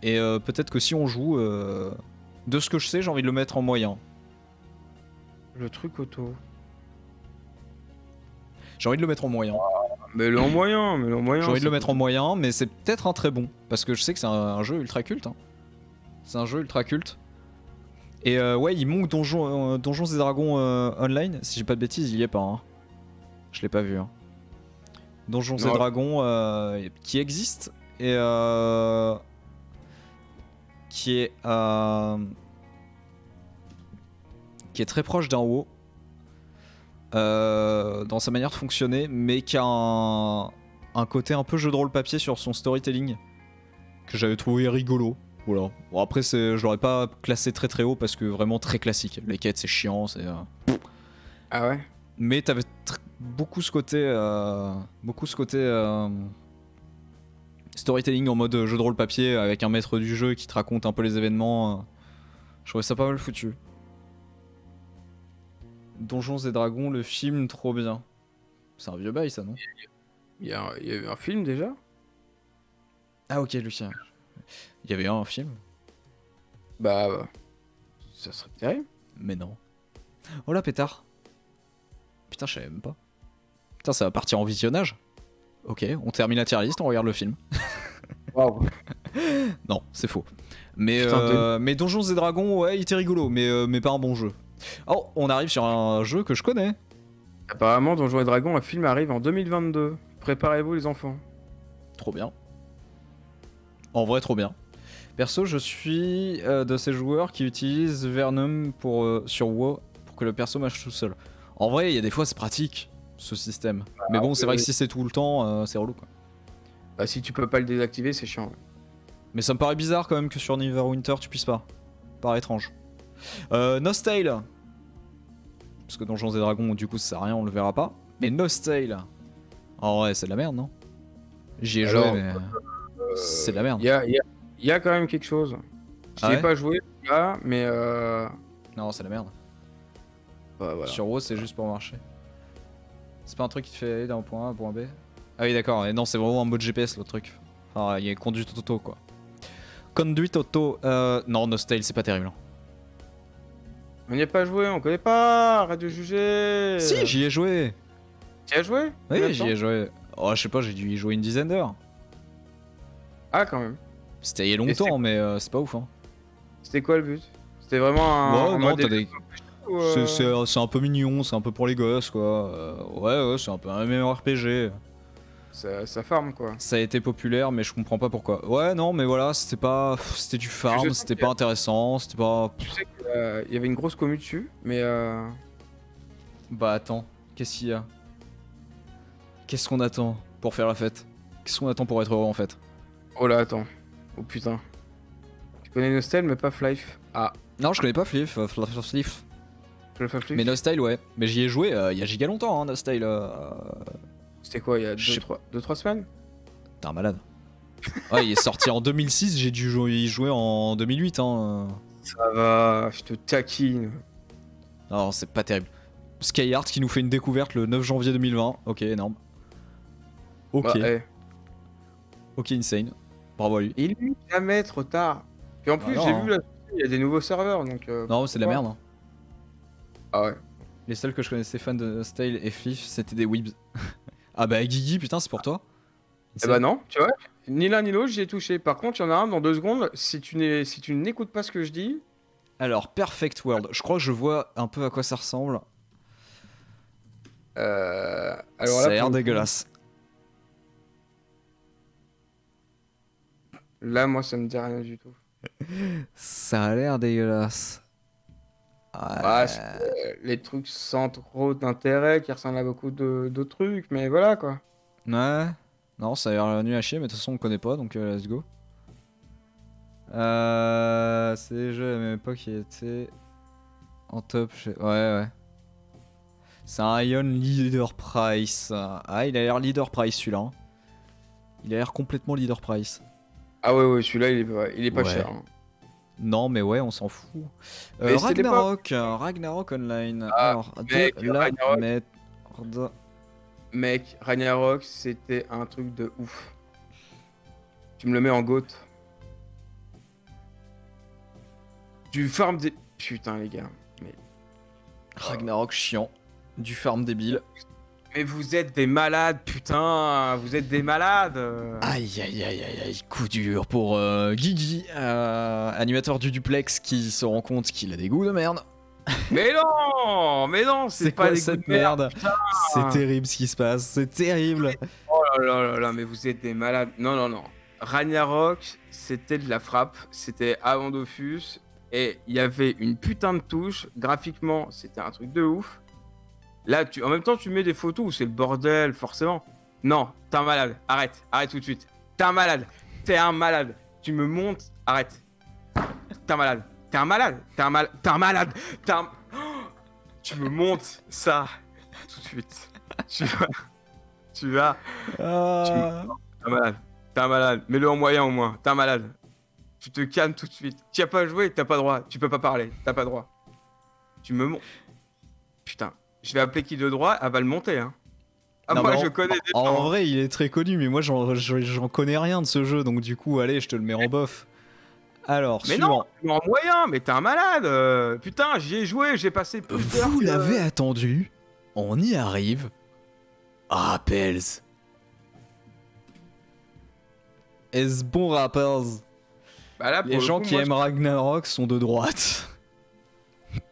Et peut-être que si on joue, de ce que je sais, j'ai envie de le mettre en moyen. Le truc auto. J'ai envie de le mettre en moyen. Mais le en moyen, mais le en moyen. J'ai envie de le c'est- mettre en moyen, mais c'est peut-être un très bon. Parce que je sais que c'est un jeu ultra culte. Hein. C'est un jeu ultra culte. Et ouais, il manque Donjons et Dragons online. Si j'ai pas de bêtises, il y est pas. Hein. Je l'ai pas vu. Hein. Donjons et Non. Dragons qui existe et qui est très proche d'un WoW dans sa manière de fonctionner, mais qui a un côté un peu jeu de rôle papier sur son storytelling que j'avais trouvé rigolo. Voilà. Bon après je l'aurais pas classé très haut parce que vraiment très classique. Les quêtes c'est chiant, c'est. Ah ouais. Mais t'avais beaucoup ce côté storytelling en mode jeu de rôle papier avec un maître du jeu qui te raconte un peu les événements. Je trouvais ça pas mal foutu. Donjons et Dragons, le film, trop bien. C'est un vieux bail ça, non? Il y a eu un film déjà. Ah ok, Lucien. Il y avait un film? Bah, ça serait terrible. Mais non. Oh là, pétard. Putain, je savais même pas. Putain, ça va partir en visionnage. Ok, on termine la tier list, on regarde le film. Waouh. Non, c'est faux. Mais, Putain, mais Donjons et Dragons, ouais, il était rigolo, mais pas un bon jeu. Oh, on arrive sur un jeu que je connais. Apparemment, Donjons et Dragons, un film arrive en 2022. Préparez-vous les enfants. Trop bien. En vrai, trop bien. Perso, je suis de ces joueurs qui utilisent Vernum sur WoW pour que le perso marche tout seul. En vrai, il y a des fois, c'est pratique, ce système. Mais bon, c'est vrai que si c'est tout le temps, c'est relou, quoi. Bah, si tu peux pas le désactiver, c'est chiant. Mais ça me paraît bizarre quand même que sur Neverwinter, tu puisses pas. Paraît étrange. Nostale. Parce que Donjons et Dragons, du coup, ça sert à rien, on le verra pas. Mais Nostale. En vrai, c'est de la merde, non? J'y ai joué, Alors, mais c'est de la merde. Il y a quand même quelque chose. J'y Ah ai ouais pas joué là, mais Non, c'est la merde. bah, voilà. Sur WoW, c'est juste pour marcher. C'est pas un truc qui te fait aller d'un point A à un point B. Ah oui, d'accord. Et non, c'est vraiment un mode GPS, le truc. Enfin, il y a conduite auto, quoi. Conduite auto. Non, Nostale, c'est pas terrible. On n'y a pas joué, on connaît pas, arrête de juger. Si, j'y ai joué. Tu y as joué? Combien Oui, de j'y temps ai joué. Oh, je sais pas, j'ai dû y jouer une dizaine d'heures. Ah, quand même. C'était il y a longtemps, mais c'est pas ouf, hein. C'était quoi le but? C'était vraiment un, Ouais, un non, mode t'as des. ou, C'est un peu mignon, c'est un peu pour les gosses, quoi. Ouais, c'est un peu un MMORPG. ça farm quoi. Ça a été populaire, mais je comprends pas pourquoi. Ouais, non, mais voilà, c'était pas. C'était du farm, Je sais c'était que- pas intéressant, c'était pas. Je sais qu'il y avait une grosse commu dessus, mais Bah attends, qu'est-ce qu'il y a? Qu'est-ce qu'on attend pour faire la fête? Qu'est-ce qu'on attend pour être heureux en fait? oh là, attends. Oh putain. Tu connais Nostal, mais pas Flife. Ah, Non, je connais pas Flif, Flif. Flife. Mais Nostyle, ouais. Mais j'y ai joué il y a giga longtemps, hein, Nostyle. C'était quoi, il y a Je sais 2-3 semaines? T'es un malade. Ouais, il est sorti en 2006, j'ai dû y jouer en 2008, hein. Ça va, je te taquine. Non, c'est pas terrible. Skyheart qui nous fait une découverte le 9 janvier 2020. Ok, énorme. Ok, Bah, eh. ok, insane. Bravo à lui. Il est jamais trop tard. Puis en plus, non, j'ai hein. vu là, il y a des nouveaux serveurs donc. Non, c'est de la pourquoi merde. Hein. Ah ouais. Les seuls que je connaissais fans de Nostyle et Flif, c'était des weebs. Ah bah Guigui, putain, c'est pour toi? Eh bah non, tu vois, ni l'un ni l'autre, j'y ai touché. Par contre, il y en a un dans 2 secondes. Si tu n'écoutes pas ce que je dis, Alors, Perfect World, je crois que je vois un peu à quoi ça ressemble. alors Ça a là, l'air pour le coup, dégueulasse. là, moi, ça me dit rien du tout. Ça a l'air dégueulasse. Bah, les trucs sans trop d'intérêt, qui ressemblent à beaucoup d'autres trucs, mais voilà quoi. Ouais. Non, ça a l'air nul à chier, mais de toute façon on connaît pas, donc let's go. C'est des jeux à la même époque qui étaient en top. Ouais, ouais. C'est un Ion Leader Price. Ah, il a l'air Leader Price celui-là. Hein. Il a l'air complètement Leader Price. Ah ouais, celui-là, il est pas Ouais. cher. Hein. Non, mais ouais, on s'en fout. Mais c'était Ragnarok Online. Ah, Alors, mec, de la Ragnarok. merde. Mec, Ragnarok, c'était un truc de ouf. Tu me le mets en GOAT. Du farm des... Putain, les gars. Ragnarok chiant. Du farm débile. Mais vous êtes des malades, putain. Vous êtes des malades. Aïe aïe aïe aïe aïe, coup dur pour Guigui, animateur du duplex qui se rend compte qu'il a des goûts de merde. Mais non, C'est pas quoi des cette goûts de merde. merde? C'est terrible ce qui se passe, c'est terrible. Oh là là, mais vous êtes des malades. Non. Ragnarok, c'était de la frappe. C'était avant Dofus. Et il y avait une putain de touche. Graphiquement, c'était un truc de ouf. Là, en même temps, tu mets des photos où c'est le bordel, forcément. Non, t'es un malade. Arrête tout de suite. T'es un malade. Tu me montes. Arrête. T'es un malade. Tu me montes ça tout de suite. Tu vas. Ah. T'es un malade. Mets-le en moyen au moins. T'es un malade. Tu te calmes tout de suite. Tu as pas joué, t'as pas droit. Tu peux pas parler. T'as pas droit. Tu me montes. Putain. Je vais appeler qui de droit, elle va le monter. Hein. Ah, Non, moi, mais je connais des en gens. vrai, il est très connu, mais moi j'en connais rien de ce jeu, donc du coup, allez, je te le mets en bof. Alors, Mais suivant. non, en moyen, mais t'es un malade. Putain, j'y ai joué, j'ai passé plus d'heures Vous que- l'avez attendu, on y arrive. Rappels. Est-ce bon Rappels? Bah là, pour Les le gens coup, qui moi, aiment Ragnarok sont de droite.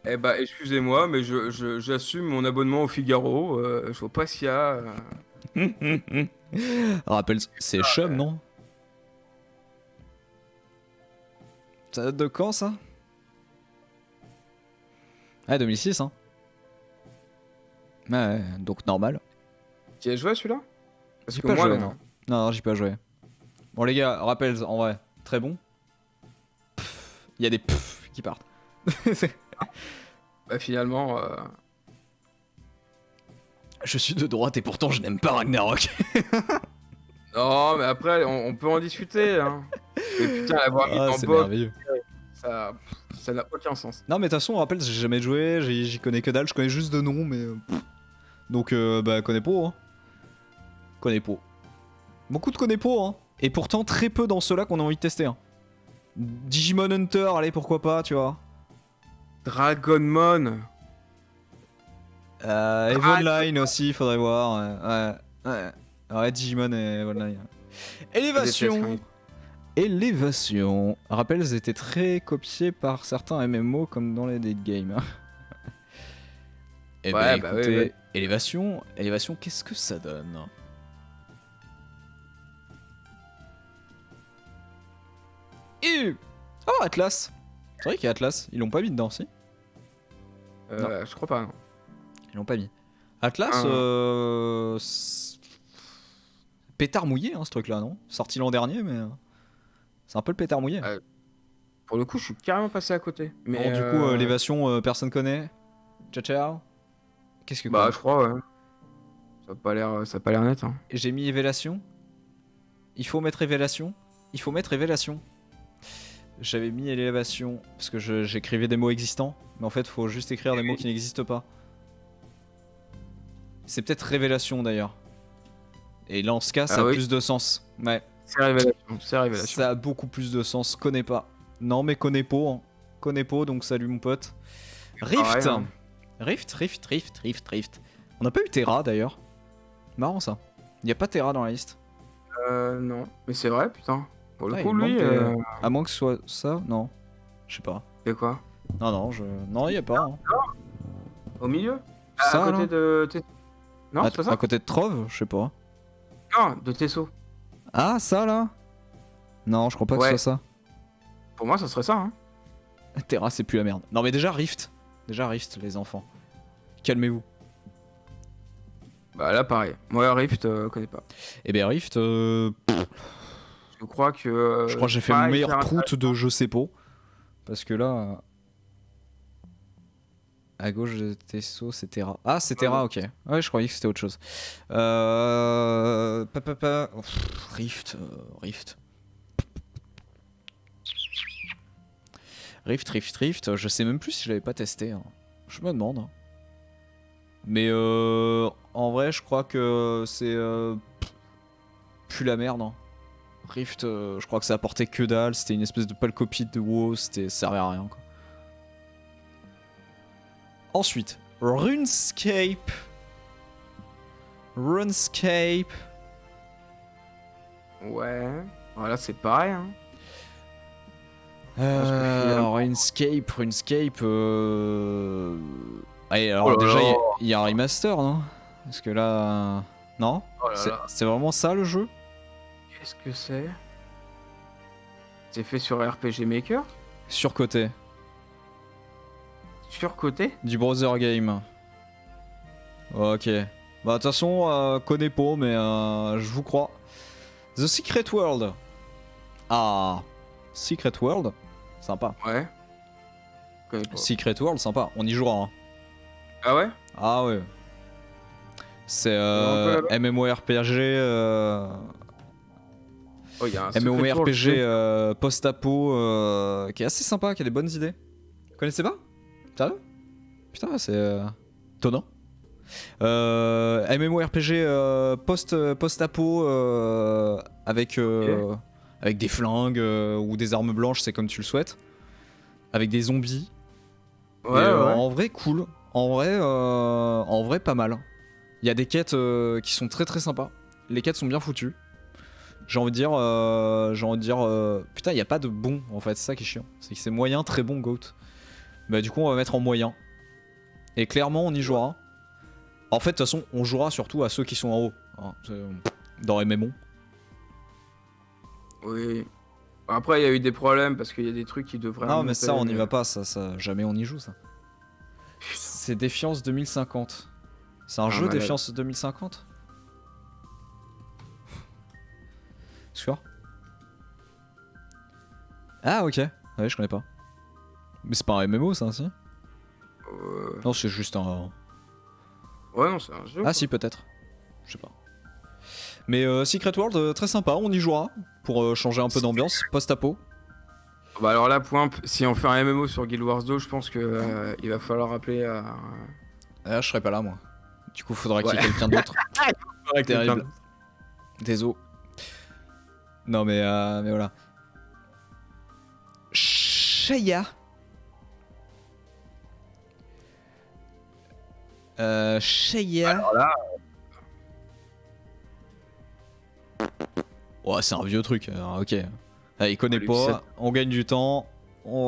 Eh bah, excusez-moi, mais j'assume mon abonnement au Figaro. Je vois pas s'il y a... Rappels, c'est chum, non? Ça date de quand, ça? Ah, 2006, hein. Ouais, donc normal. Tu as joué à celui-là? Parce J'ai que pas moi, joué, non. Non, j'ai pas joué. Bon, les gars, Rappels, en vrai, très bon. Il y a des pfff qui partent. Bah, finalement... Je suis de droite et pourtant je n'aime pas Ragnarok. Non, mais après, on peut en discuter. Hein. Mais putain, l'avoir mis Ah, en c'est box, merveilleux. ça n'a aucun sens. Non, mais de toute façon, on rappelle, j'ai jamais joué, j'y connais que dalle, je connais juste de nom, mais. Donc, bah, connais pas, hein. Connais pas. Beaucoup de connais pas, hein. Et pourtant, très peu dans ceux-là qu'on a envie de tester, hein. Digimon Hunter, allez, pourquoi pas, tu vois. Dragonmon. Eve Online aussi, faudrait voir. Ouais, Digimon et Eve Online. Élévation. Élévation. Rappel, ils étaient très copiés par certains MMO comme dans les date games. Et Ouais, bah bah écoutez, ouais. Élévation, qu'est-ce que ça donne? Et... Oh, Atlas. C'est vrai qu'il y a Atlas, ils l'ont pas mis dedans, si? Je crois pas, non. Ils l'ont pas mis. Atlas, pétard mouillé, hein, ce truc-là, non? Sorti l'an dernier, mais c'est un peu le pétard mouillé. Pour le coup, je suis carrément passé à côté. Mais Bon, du coup, l'évasion, personne connaît. Ciao, ciao. Qu'est-ce que bah, quoi? je crois, ouais. Ça a pas l'air net, hein. J'ai mis Évélation. Il faut mettre Évélation. Il faut mettre Évélation. J'avais mis Élévation parce que j'écrivais des mots existants. Mais en fait, faut juste écrire des mots qui n'existent pas. C'est peut-être Révélation d'ailleurs. Et là, en ce cas, ça a oui. plus de sens. Ouais. C'est révélation, c'est révélation. Ça a beaucoup plus de sens. Connais pas. Non, mais connais pas. Hein. Connais pas, donc salut mon pote. Rift. Pareil, hein. Rift. On n'a pas eu Terra d'ailleurs. Marrant ça. Il n'y a pas Terra dans la liste. Non. Mais c'est vrai, putain. Pour le Ah, coup, il lui, manque à moins que ce soit ça, non. Je sais pas. c'est quoi? Non, non, il n'y a pas. Hein. Au milieu? Ça, à côté là de... Non, c'est pas ça? À côté de Trove, je sais pas. Non, de Tesso. Ah, ça là? Non, je crois pas que ce Ouais. soit Pour moi, ça serait ça, hein. ça. Terra, c'est plus la merde. Non, mais déjà Rift. Déjà Rift, les enfants. Calmez-vous. Bah là, pareil. Moi, Rift, connais pas. Eh ben Rift, Je crois que... je crois que j'ai fait pas le meilleur hyper prout de je sais pas. Parce que là... À gauche de Tesso, c'est Terra. Ah, c'est Terra, ok. Ouais, je croyais que c'était autre chose. Rift. Rift. Je sais même plus si je l'avais pas testé. Hein. Je me demande. Mais en vrai, je crois que c'est plus la merde. Hein. Rift, je crois que ça apportait que dalle. C'était une espèce de pâle copie de WoW. Ça servait à rien. Quoi. Ensuite, RuneScape. Ouais. Voilà, c'est pareil, hein. RuneScape. Allez, alors Oh là déjà, là. il y a un remaster, non? Parce que là. Non? Oh là là. C'est vraiment ça le jeu? Qu'est-ce que c'est? C'est fait sur RPG Maker? Surcoté. Surcoté? Du browser game. Ok. Bah, de toute façon, connais pas, mais je vous crois. The Secret World. Ah. Secret World. Sympa. Ouais. Je connais pas. Secret World, sympa. On y jouera. Hein. Ah ouais? Ah ouais. C'est Un peu là-bas. MMORPG. Oh, il y a un Secret World, MMORPG post-apo qui est assez sympa, qui a des bonnes idées. Vous connaissez pas? Sérieux? Putain, c'est étonnant. MMORPG post-apo avec des flingues ou des armes blanches, c'est comme tu le souhaites. Avec des zombies. Ouais, Et, ouais. En vrai, cool. En vrai, pas mal. Il y a des quêtes qui sont très très sympas. Les quêtes sont bien foutues. J'ai envie de dire, putain, il y a pas de bon en fait. C'est ça qui est chiant. C'est que c'est moyen, très bon, GOAT. Bah du coup, on va mettre en moyen. Et clairement, on y jouera. En fait, de toute façon, on jouera surtout à ceux qui sont en haut. Hein, dans MMO. Oui. Après, il y a eu des problèmes parce qu'il y a des trucs qui devraient. Non, mais remonter, ça, on n'y va pas. Ça, jamais on y joue, ça. C'est Défiance 2050. C'est un jeu malade. Défiance 2050 Sûr? Ah, ok. Ouais, je connais pas. Mais c'est pas un MMO, ça, si? Non, c'est juste un. Ouais, non, c'est un jeu. Ah, si, peut-être. Je sais pas. Mais Secret World, très sympa, on y jouera pour changer un peu d'ambiance. Post-apo. Bah alors là, point, si on fait un MMO sur Guild Wars 2, je pense que il va falloir appeler Ah, je serais pas là, moi. Du coup, faudra qu'il y ait Ouais. quelqu'un d'autre. quelqu'un Terrible. d'autre. Désolé. Non, mais voilà. Shaya. Shaya. Alors là, Ouais, c'est un vieux truc. Ok. Ah, il connaît Luc pas. 7. On gagne du temps.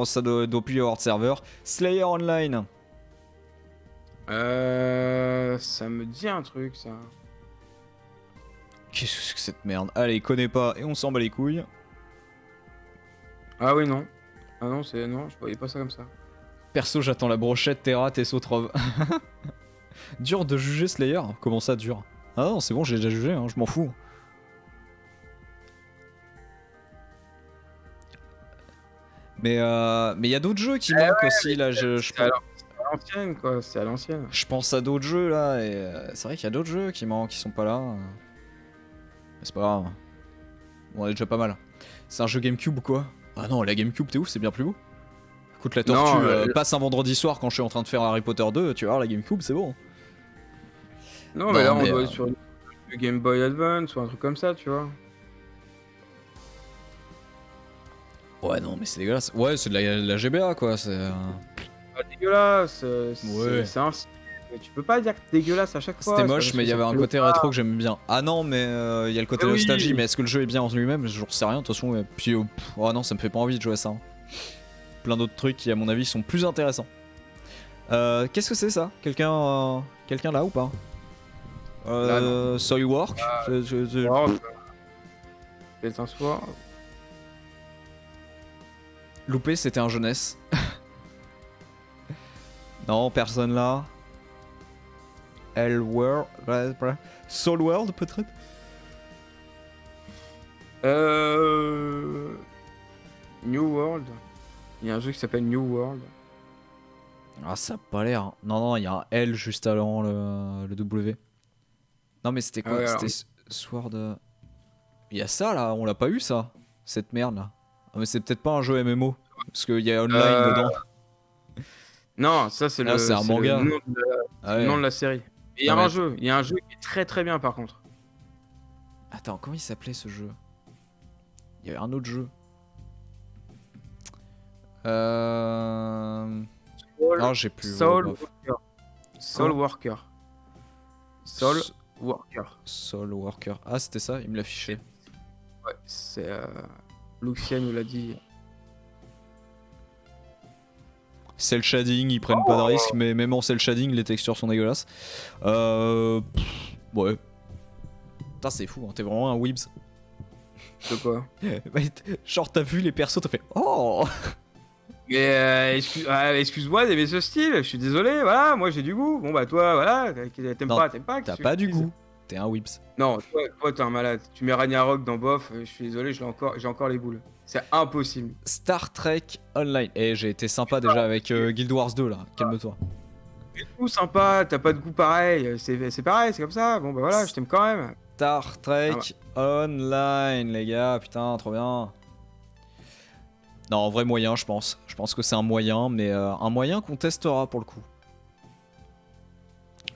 Ça doit plus y avoir de serveur. Slayer Online. ça me dit un truc, ça. Qu'est-ce que c'est que cette merde? Allez, il connaît pas et on s'en bat les couilles. Ah oui, non. Ah non, non, je voyais pas ça comme ça. Perso, j'attends la brochette, Terra, Tesso, Trove. Dur de juger Slayer? Comment ça, dur? Ah non, c'est bon, j'ai déjà jugé, hein, je m'en fous. Mais il y a d'autres jeux qui manquent aussi, là. C'est à l'ancienne, quoi. C'est à l'ancienne. Je pense à d'autres jeux, là, et c'est vrai qu'il y a d'autres jeux qui manquent, qui sont pas là. Mais c'est pas grave. Bon, on est déjà pas mal. C'est un jeu GameCube ou quoi? Ah non, la GameCube, t'es ouf, c'est bien plus beau. Écoute, la tortue passe un vendredi soir quand je suis en train de faire Harry Potter 2, tu vas voir, la GameCube, c'est bon. Non, Non, mais là, on mais, doit être sur le Game Boy Advance ou un truc comme ça, tu vois. Ouais, non, mais c'est dégueulasse. Ouais, c'est de la GBA, quoi. C'est. Pas dégueulasse. Ouais. C'est un. Mais tu peux pas dire que c'est dégueulasse à chaque fois. C'était c'est pas moche, parce mais que il y ça avait un fait côté le rétro que j'aime bien. Ah non, mais il y a le côté Mais oui. nostalgie, mais est-ce que le jeu est bien en lui-même? Je sais rien, de toute façon. Et puis, oh non, ça me fait pas envie de jouer à ça. Hein. Plein d'autres trucs qui, à mon avis, sont plus intéressants. Qu'est-ce que c'est ça? Quelqu'un là ou pas? Là, non. Soilwork? Oh, c'est un soir. Loupé, c'était un jeunesse. Non, personne là. Hellworld, Soul World peut-être. New World. Il y a un jeu qui s'appelle New World. Ah, ça a pas l'air. Non, non, il y a un L juste avant le W. Non, mais c'était quoi? Ouais, alors- C'était Sword. Il y a ça là, on l'a pas eu ça. Cette merde là. Ah, mais c'est peut-être pas un jeu MMO. Parce qu'il y a online dedans. Non, ça c'est Ah, c'est un manga. le nom de Ah le ouais. nom de la série. Et il y a Non, mais il y a un jeu qui est très très bien par contre. Attends, comment il s'appelait ce jeu? Il y avait un autre jeu. Non, j'ai plus. Soul Ouais, bref. Worker. Soul Quoi Worker. Soul S- Worker. Soul Worker. Ah, c'était ça, il me l'affichait. Ouais, c'est Luxia nous l'a dit. Cell shading, ils prennent pas de risque, mais même en cell shading, les textures sont dégueulasses. Ouais. Putain, c'est fou, hein, t'es vraiment un weebs. De quoi? Genre, t'as vu les persos, t'as fait oh. Mais excuse-moi d'aimer ce style, je suis désolé, voilà, moi j'ai du goût. Bon bah toi, voilà, t'aimes Non, pas, T'as qu'est-ce que pas je du te dise? goût, t'es un weebs. Non, toi t'es un malade. Tu mets Ragnarok dans Bof, je suis désolé, j'ai encore les boules. C'est impossible. Star Trek Online. Eh, j'ai été sympa déjà avec Guild Wars 2 là, calme-toi. C'est tout sympa, t'as pas de goût pareil, c'est pareil, c'est comme ça. Bon bah voilà, je t'aime quand même. Star Trek Online, les gars, putain, trop bien. Non, en vrai moyen, je pense. Je pense que c'est un moyen, mais un moyen qu'on testera pour le coup.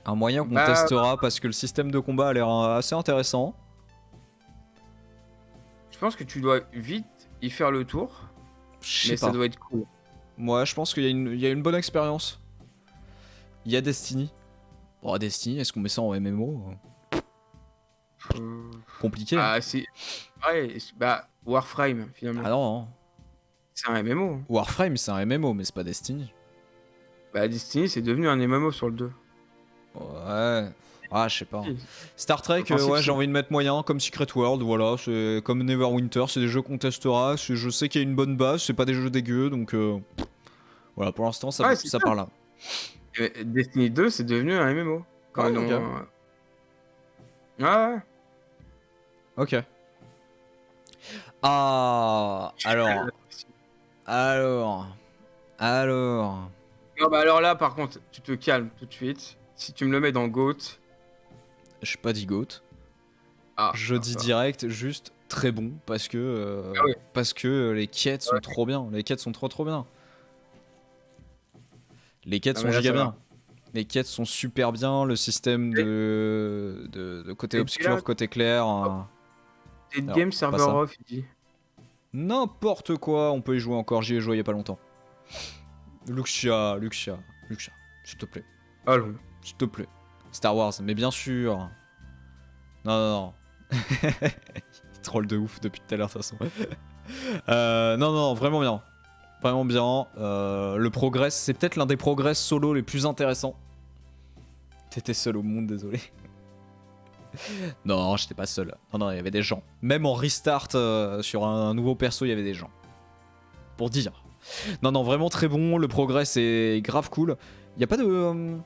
Un moyen qu'on testera parce que le système de combat a l'air assez intéressant. Je pense que tu dois vite y faire le tour, Je mais sais ça pas. doit être cool. Moi, je pense qu'il y a une bonne expérience. Il y a Destiny. Bon, Destiny, est-ce qu'on met ça en MMO? Compliqué. Hein. Ah c'est... Ouais, bah Warframe finalement. Ah non, non. C'est un MMO. Warframe, c'est un MMO, mais c'est pas Destiny. Bah Destiny c'est devenu un MMO sur le 2. Ouais. Ah, je sais pas. Star Trek, Je pensais ouais, que j'ai envie de mettre moyen, comme Secret World, voilà, c'est comme Neverwinter, c'est des jeux qu'on testera, je sais qu'il y a une bonne base, c'est pas des jeux dégueux, donc voilà, pour l'instant, ça, Ouais, c'est ça ça. part là. Et Destiny 2 c'est devenu un MMO. Quand Ah, ils ok. ont... Ouais. Ok. Ah, alors... Non bah alors là par contre, tu te calmes tout de suite. Si tu me le mets dans GOAT... J'ai pas dit GOAT, Ah, je dis ça. direct, juste très bon Ah oui. parce que les quêtes sont Ouais. trop bien. Les quêtes sont trop bien. Les quêtes Non, sont mais là, giga ça bien. va. Les quêtes sont super bien. Le système Et de côté et t'es là, obscur, côté clair. dead Alors, game, pas server ça. off, il dit. N'importe quoi, on peut y jouer encore. J'y ai joué il y a pas longtemps. Luxia, s'il te plaît. Allons. S'il te plaît. Star Wars, mais bien sûr. Non. Il troll de ouf depuis tout à l'heure, de toute façon. Non, vraiment bien. Vraiment bien. Le progress, c'est peut-être l'un des progrès solo les plus intéressants. T'étais seul au monde, désolé. Non, j'étais pas seul. Non, il y avait des gens. Même en restart sur un nouveau perso, il y avait des gens. Pour dire. Non, vraiment très bon. Le progrès, c'est grave cool. Il y a pas de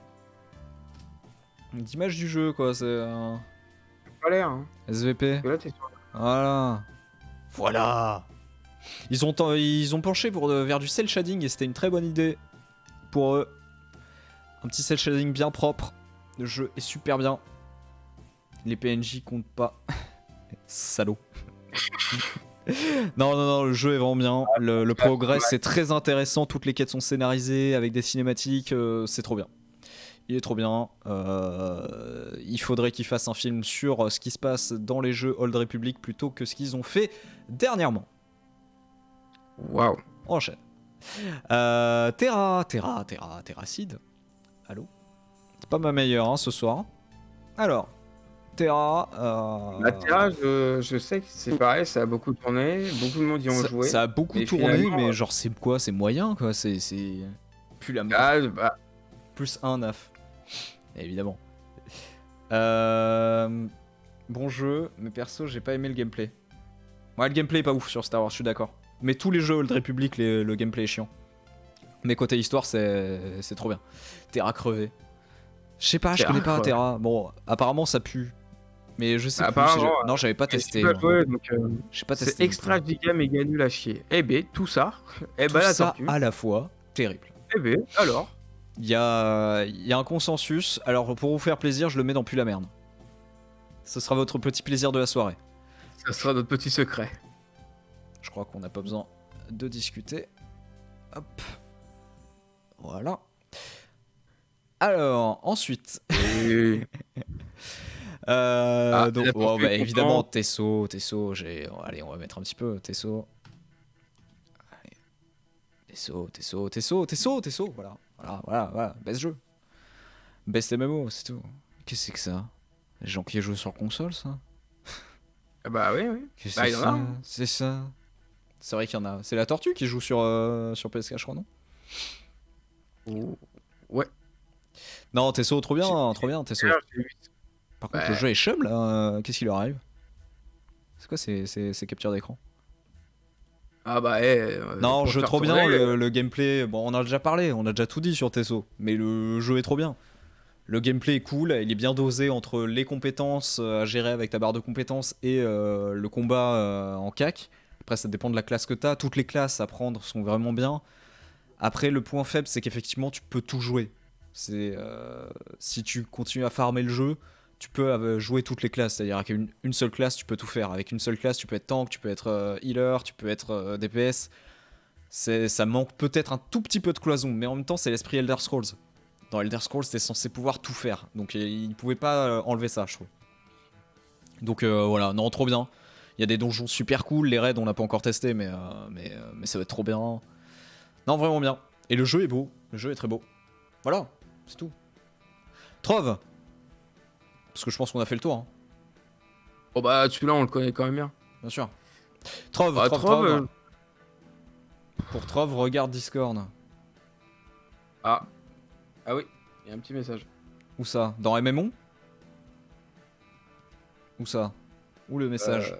d'image du jeu, quoi. C'est Pas l'air, hein. SVP. Parce que là, t'es sur. Voilà. Ils ont penché vers du cel shading et c'était une très bonne idée pour eux. Un petit cel shading bien propre. Le jeu est super bien. Les PNJ comptent pas. Salaud. Non, le jeu est vraiment bien. Le progrès, c'est très intéressant. Toutes les quêtes sont scénarisées avec des cinématiques. C'est trop bien. Il est trop bien. Il faudrait qu'ils fassent un film sur ce qui se passe dans les jeux Old Republic plutôt que ce qu'ils ont fait dernièrement. Waouh. On enchaîne. Terracid. Allô? C'est pas ma meilleure hein, ce soir. Alors, Terra. La Terra, je sais que c'est pareil, ça a beaucoup tourné, beaucoup de monde y ont joué. Ça a beaucoup mais tourné, finalement, mais genre, c'est quoi? C'est moyen, quoi. C'est. Plus la mort. bah, Plus 1 9. Évidemment. Bon jeu, mais perso, j'ai pas aimé le gameplay. Ouais, le gameplay est pas ouf sur Star Wars, je suis d'accord. Mais tous les jeux Old Republic, le gameplay est chiant. Mais côté histoire, c'est trop bien. Terra crevé. Je sais pas, je Terra connais pas crevé. Terra. Bon, apparemment ça pue. Mais je sais plus. Apparemment, Non, j'avais pas j'ai testé. pas moi. joué, donc, J'ai pas c'est testé. extra giga méga nul à chier. Eh ben, tout ça, eh Tout ben la ça tortue. à la fois, terrible. Eh ben, alors. Il y a un consensus. Alors pour vous faire plaisir, je le mets dans Plus la merde. Ce sera votre petit plaisir de la soirée. Ça sera notre petit secret. Je crois qu'on n'a pas besoin de discuter. Hop. Voilà. Alors, ensuite. Et... Donc, la tortue est évidemment, content. Tesso, allez, on va mettre un petit peu Tesso. Allez. Tesso, voilà, baisse jeu. Baisse MMO, c'est tout. Qu'est-ce que c'est que ça? Les gens qui jouent sur console, ça? Ah bah oui. Qu'est-ce Bah, que il y en a, c'est hein. C'est ça. C'est vrai qu'il y en a. C'est la tortue qui joue sur PSK, je crois, non? Ouais. Non, Tesso, trop bien, Tesso. D'ailleurs, j'ai vu- Par contre, Ouais. le jeu est chum là. Qu'est-ce qui leur arrive? C'est quoi ces captures d'écran? Ah bah, Non, pour jeu faire trop bien, tourner, le gameplay. Bon, on a déjà parlé, on a déjà tout dit sur Tesso, mais le jeu est trop bien. Le gameplay est cool, il est bien dosé entre les compétences à gérer avec ta barre de compétences et le combat en cac. Après, ça dépend de la classe que t'as. Toutes les classes à prendre sont vraiment bien. Après, le point faible, c'est qu'effectivement, tu peux tout jouer. Si tu continues à farmer le jeu, tu peux jouer toutes les classes. C'est-à-dire avec une seule classe, tu peux tout faire. Avec une seule classe, tu peux être tank, tu peux être healer, tu peux être DPS. Ça manque peut-être un tout petit peu de cloison, mais en même temps, c'est l'esprit Elder Scrolls. Dans Elder Scrolls, t'es censé pouvoir tout faire. Donc, ils ne pouvaient pas enlever ça, je trouve. Donc, voilà, non, trop bien. Il y a des donjons super cool. Les raids, on n'a pas encore testé, mais ça va être trop bien. Non, vraiment bien. Et le jeu est beau. Le jeu est très beau. Voilà, c'est tout. Trove. Parce que je pense qu'on a fait le tour. Hein. Oh bah, celui-là, on le connaît quand même bien. Bien sûr. Trove, Bah, Trove. Pour Trove, regarde Discord. Ah oui, il y a un petit message. Où ça? Dans MMO? Où ça? Où le message?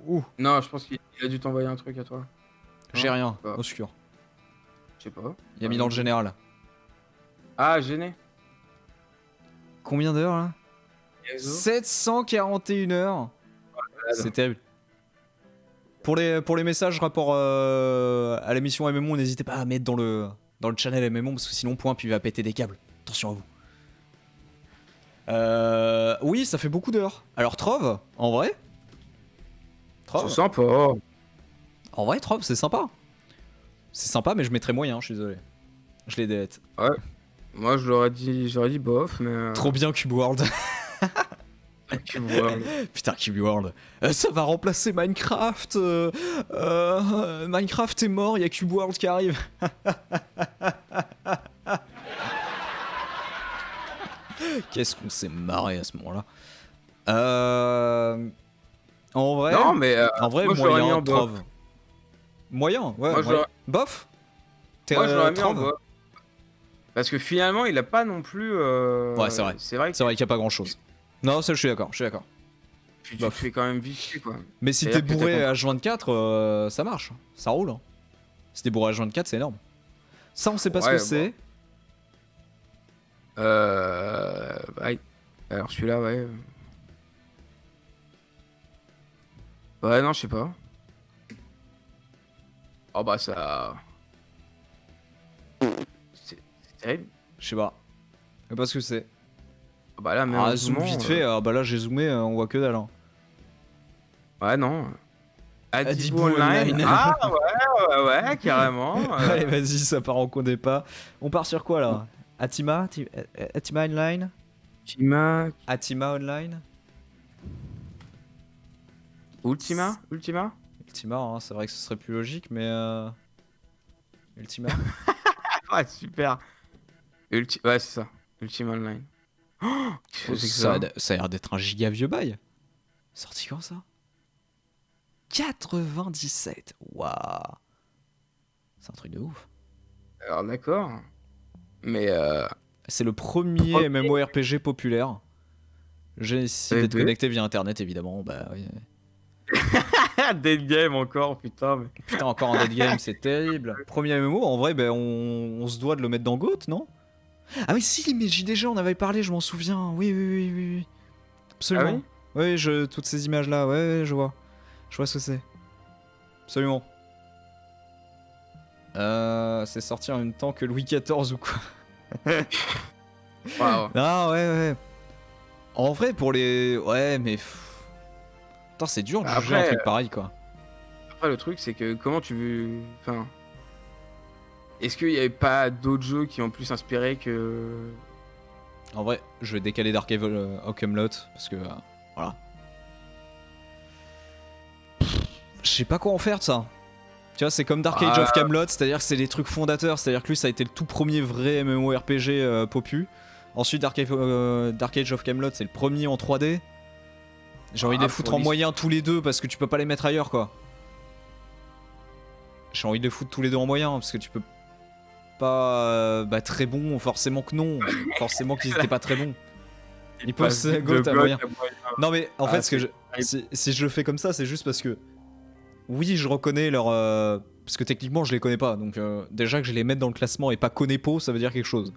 Où? Non, je pense qu'il a dû t'envoyer un truc à toi. J'ai rien. Pas. Obscur. Je sais pas. Il a mis dans le général. Ah, gêné. Combien d'heures là? 741 heures. C'est terrible. Pour les messages rapport à l'émission MMO, n'hésitez pas à mettre dans le channel MMO parce que sinon point puis il va péter des câbles. Attention à vous. Oui, ça fait beaucoup d'heures. Alors Trove, en vrai, Trove. sympa. En vrai, Trove, c'est sympa. C'est sympa, mais je mettrais moyen, je suis désolé. Je les delete. Ouais. Moi, j'aurais dit bof, mais. Trop bien Cube World. Tu vois. Putain, Cube World. Ça va remplacer Minecraft. Minecraft est mort, il y a Cube World qui arrive. Qu'est-ce qu'on s'est marré à ce moment-là. En vrai, Non, mais. en vrai moi, je l'aurais mis moyen, en bof. Trove. Moyen, ouais. Moi, je moyen. l'aurais- Bof. Moi, je l'aurais mis en Trove. bof. Parce que finalement, il a pas non plus. Ouais, c'est vrai. C'est vrai que C'est vrai qu'il n'y a pas grand-chose. Non, ça, je suis d'accord, je suis d'accord. tu te bof. fais quand même vite chier, quoi. Mais si t'es C'est-à-dire que bourré t'as H24, ça marche, ça roule. Hein. Si t'es bourré H24, c'est énorme. Ça, on sait pas ce Ouais, que bon. c'est. Ouais. Alors celui-là, ouais. Ouais, non, je sais pas. Oh bah ça. C'est terrible. Je sais pas. Je sais pas ce que c'est. Oh bah là, mais Ah, zoom vite fait. Bah là, j'ai zoomé, on voit que dalle. Hein. Ouais, non. Adibou Adibou Online. Online. Ah ouais, carrément. Allez, vas-y, ça part, on connaît pas. On part sur quoi là? Atima Atima Online. Ultima. Atima Online. Ultima. Ultima, hein, c'est vrai que ce serait plus logique, mais Ultima. Ah, super. Ouais, c'est ça. Ultima Online. Oh, qu'est-ce que c'est que ça? Ça a l'air d'être un giga vieux bail. Sorti quand ça? 97. Waouh. C'est un truc de ouf. Alors d'accord. Mais C'est le premier MMORPG populaire. J'ai essayé d'être connecté via internet évidemment. Bah oui. Dead Game encore, putain. Mais... Putain, encore un dead game, c'est terrible. Premier MMO, en vrai, ben on se doit de le mettre dans GOAT, non? Ah oui, si, mais JDG, on avait parlé, je m'en souviens. Oui. Absolument. Ah oui, toutes ces images-là, ouais, je vois. Je vois ce que c'est. Absolument. C'est sorti en même temps que Louis XIV ou quoi? wow. Ah ouais. En vrai, pour les... Ouais, mais... Putain, c'est dur de juger un truc pareil, quoi. Après, le truc, c'est que comment tu veux... Enfin... Est-ce qu'il n'y avait pas d'autres jeux qui ont plus inspiré que... En vrai, je vais décaler Dark Evil au Camelot, parce que... voilà. Je sais pas quoi en faire de ça. Tu vois, c'est comme Dark Age of Camelot, c'est-à-dire que c'est les trucs fondateurs, c'est-à-dire que lui, ça a été le tout premier vrai MMORPG popu. Ensuite, Dark Age of Camelot, c'est le premier en 3D. J'ai envie de les foutre en moyen tous les deux, parce que tu peux pas les mettre ailleurs, quoi. J'ai envie de les foutre tous les deux en moyen, parce que tu peux pas... bah très bon, forcément que non. Forcément qu'ils étaient pas très bons. Ils peuvent se goat à moyen. Non mais en fait, si je le fais comme ça, c'est juste parce que... Oui, je reconnais leur... Parce que techniquement, je les connais pas. Donc déjà que je les mette dans le classement et pas Konepo, ça veut dire quelque chose.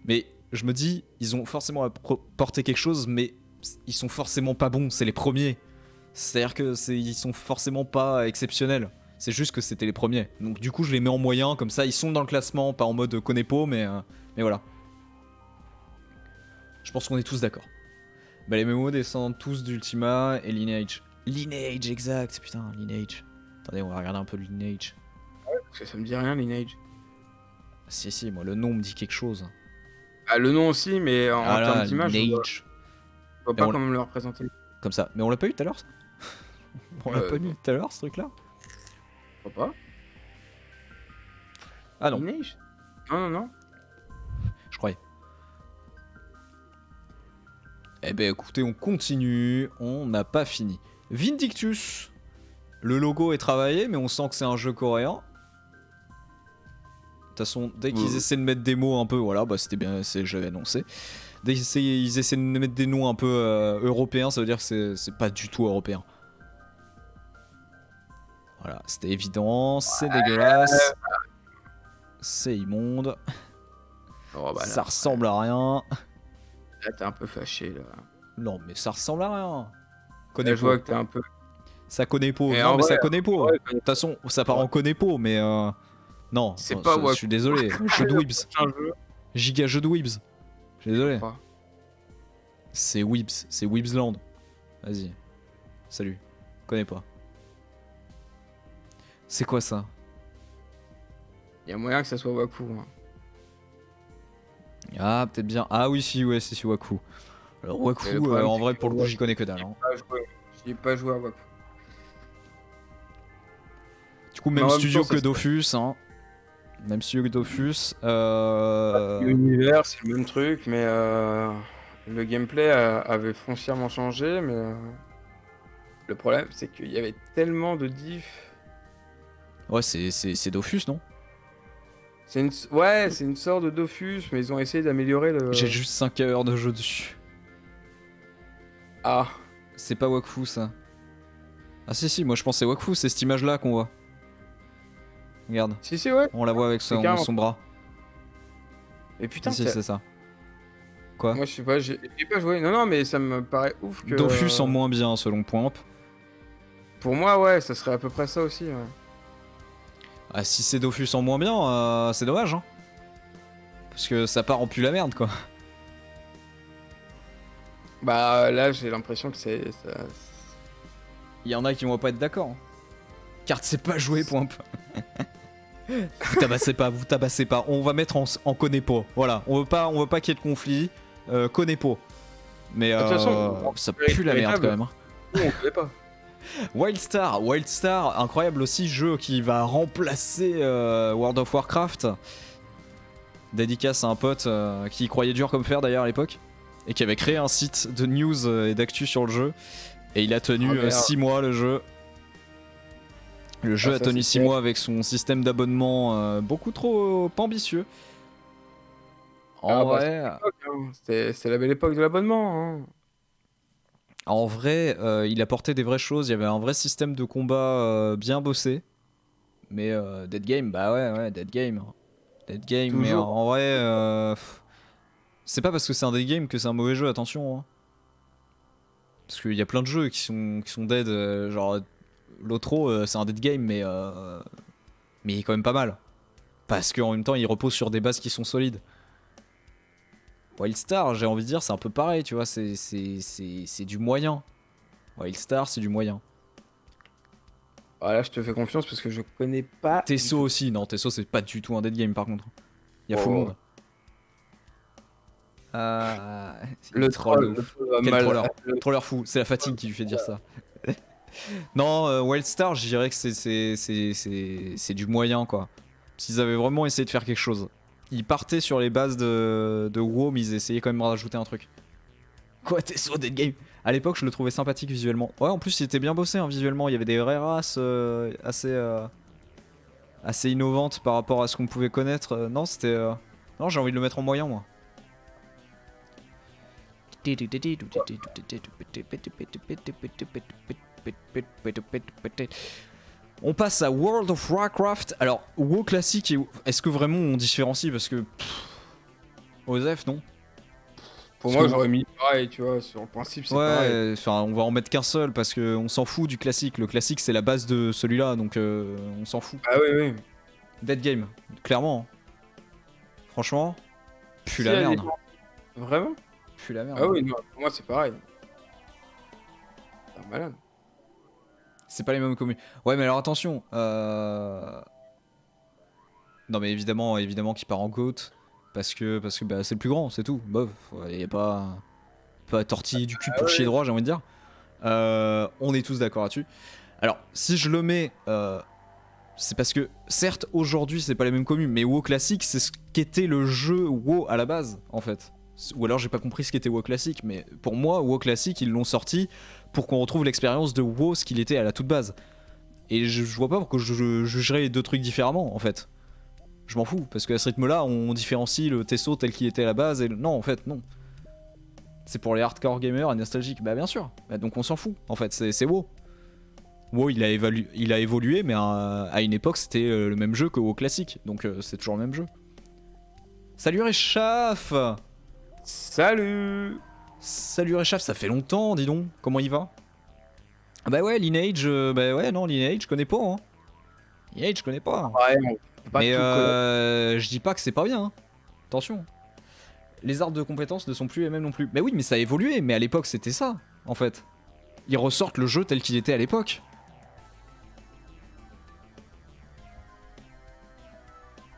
Mais je me dis, ils ont forcément apporté quelque chose, mais ils sont forcément pas bons. C'est les premiers. C'est-à-dire que ils sont forcément pas exceptionnels. C'est juste que c'était les premiers. Donc du coup, je les mets en moyen, comme ça, ils sont dans le classement, pas en mode Konepo, mais voilà. Je pense qu'on est tous d'accord. Bah les MMO descendent tous d'Ultima et Lineage. Lineage, exact, putain, Lineage. Attendez, on va regarder un peu le Lineage. Ouais, parce que ça me dit rien, Lineage. Si, moi, le nom me dit quelque chose. Ah, le nom aussi, mais en termes d'image, je vois pas comment le représenter. Comme ça. Mais on l'a pas eu tout à l'heure, ça? On l'a pas eu tout à l'heure, ce truc-là? Je crois pas. Ah non. Lineage? Non. Je croyais. Eh ben écoutez, on continue. On n'a pas fini. Vindictus. Le logo est travaillé, mais on sent que c'est un jeu coréen. De toute façon, dès qu'ils essaient de mettre des mots un peu, voilà, bah c'était bien, j'avais annoncé. Dès qu'ils essaient de mettre des noms un peu européens, ça veut dire que c'est pas du tout européen. Voilà, c'était évident, c'est dégueulasse. C'est immonde. Oh, bah là, ça ressemble à rien. Là, t'es un peu fâché, là. Non, mais ça ressemble à rien. Là, je vois que t'es un peu... Ça connaît pas. Et non, mais vrai, ça connaît pas. De toute façon, ça part en connaît pas, mais non. C'est pas je suis désolé. Jeu de Weebs. Giga jeu de Weebs. Je suis désolé. C'est Weebs. C'est Weebsland. Vas-y. Salut. Connais pas. C'est quoi ça? Il y a moyen que ça soit Waku. Hein. Ah, peut-être bien. Ah oui, si, ouais, c'est Waku. Alors Waku, Mais le problème, en c'est vrai, que pour le coup, Waku, j'y connais que dalle. Hein. J'y ai pas joué à Waku. Du coup, Mais même en même studio temps, ça que se- Dofus, hein. Même studio que Dofus. L'univers, c'est le même truc, mais le gameplay avait foncièrement changé. Mais le problème, c'est qu'il y avait tellement de diffs. Ouais, c'est Dofus, non? Ouais, c'est une sorte de Dofus, mais ils ont essayé d'améliorer J'ai le. juste 5 heures de jeu dessus. Ah, C'est pas Wakfu, ça. Ah si, moi je pensais Wakfu, c'est cette image-là qu'on voit. Regarde, si, ouais. on la voit avec C'est son, carrément- son bras. Et putain, Si, c'est ça. Quoi? moi je sais pas, j'ai pas joué. Non, mais ça me paraît ouf que. Dofus en moins bien, selon Point. Pour moi, ouais, ça serait à peu près ça aussi. Ouais. Ah, si c'est Dofus en moins bien, c'est dommage, hein. Parce que ça part en pu la merde, quoi. Bah là, j'ai l'impression que c'est. Il y en a qui vont pas être d'accord. Hein. Car c'est pas joué, Point. Vous tabassez pas. On va mettre en connaît pas. Voilà, on veut pas qu'il y ait de conflit. Connaît pas. Mais De toute façon, ça pue la merde quand même. Hein. Nous, on connaît pas. Wildstar, incroyable aussi, jeu qui va remplacer World of Warcraft. Dédicace à un pote qui y croyait dur comme fer d'ailleurs à l'époque. Et qui avait créé un site de news et d'actu sur le jeu. Et il a tenu 6 mois le jeu. Le jeu a tenu 6 mois avec son système d'abonnement beaucoup trop ambitieux. En vrai, c'est la belle époque de l'abonnement. Hein. En vrai, il apportait des vraies choses. Il y avait un vrai système de combat bien bossé. Mais Dead Game, bah ouais, Dead Game. Dead Game, Toujours. mais en vrai, c'est pas parce que c'est un Dead Game que c'est un mauvais jeu, attention. Hein. Parce qu'il y a plein de jeux qui sont dead, genre l'Otro, c'est un Dead Game, mais il est quand même pas mal. Parce qu'en même temps, il repose sur des bases qui sont solides. Wildstar, j'ai envie de dire, c'est un peu pareil, tu vois, c'est du moyen. Wildstar, c'est du moyen. Voilà, je te fais confiance parce que je connais pas. Tesso aussi, non, Tesso c'est pas du tout un dead game par contre. Il y a full monde. Le troll. Quel troller. Troller fou, c'est la fatigue qui lui fait dire ça. Non, Wildstar, je dirais que c'est du moyen quoi. S'ils avaient vraiment essayé de faire quelque chose. Ils partaient sur les bases de WoW, mais ils essayaient quand même de rajouter un truc. Quoi, Tesso dead game? À l'époque, je le trouvais sympathique visuellement. Ouais, en plus, il était bien bossé hein, visuellement. Il y avait des vraies races assez innovantes par rapport à ce qu'on pouvait connaître. Non, c'était. Non, j'ai envie de le mettre en moyen, moi. On passe à World of Warcraft. Alors, WoW classique, est-ce que vraiment on différencie? Parce que. Osef, non? Pour moi, j'aurais mis pareil, tu vois, sur le principe, c'est pareil. Ouais, on va en mettre qu'un seul parce qu'on s'en fout du classique. Le classique, c'est la base de celui-là, donc on s'en fout. Ah oui. Dead Game, clairement. Franchement, pue la merde. Vraiment? Pue la merde. Ah oui, non, pour moi, c'est pareil. C'est un malade. C'est pas les mêmes communes. Ouais, mais alors attention. Non, mais évidemment qu'il part en GOAT. Parce que bah, c'est le plus grand, c'est tout. Bof, il y a pas tortiller du cul pour chier droit, j'ai envie de dire. On est tous d'accord là-dessus. Alors, si je le mets, c'est parce que certes aujourd'hui c'est pas les mêmes communes, mais WoW classique c'est ce qu'était le jeu WoW à la base en fait. Ou alors j'ai pas compris ce qu'était WoW classique, mais pour moi WoW classique ils l'ont sorti pour qu'on retrouve l'expérience de WoW ce qu'il était à la toute base. Et je vois pas pourquoi je jugerais les deux trucs différemment en fait. Je m'en fous, parce qu'à ce rythme-là, on différencie le Tesso tel qu'il était à la base et non, en fait, non. C'est pour les hardcore gamers et nostalgiques, bah bien sûr. Bah, donc on s'en fout, en fait, c'est WoW. WoW, il a évolué, mais à une époque, c'était le même jeu que WoW classique, donc c'est toujours le même jeu. Salut Réchaf! Salut! Salut Réchaf, ça fait longtemps, dis donc. Comment il va? Bah ouais, Lineage, Lineage, je connais pas, hein. Lineage, je connais pas. Ouais, mais je dis pas que c'est pas bien. Hein. Attention. Les arbres de compétences ne sont plus les mêmes non plus. Mais oui, mais ça a évolué. Mais à l'époque, c'était ça, en fait. Ils ressortent le jeu tel qu'il était à l'époque.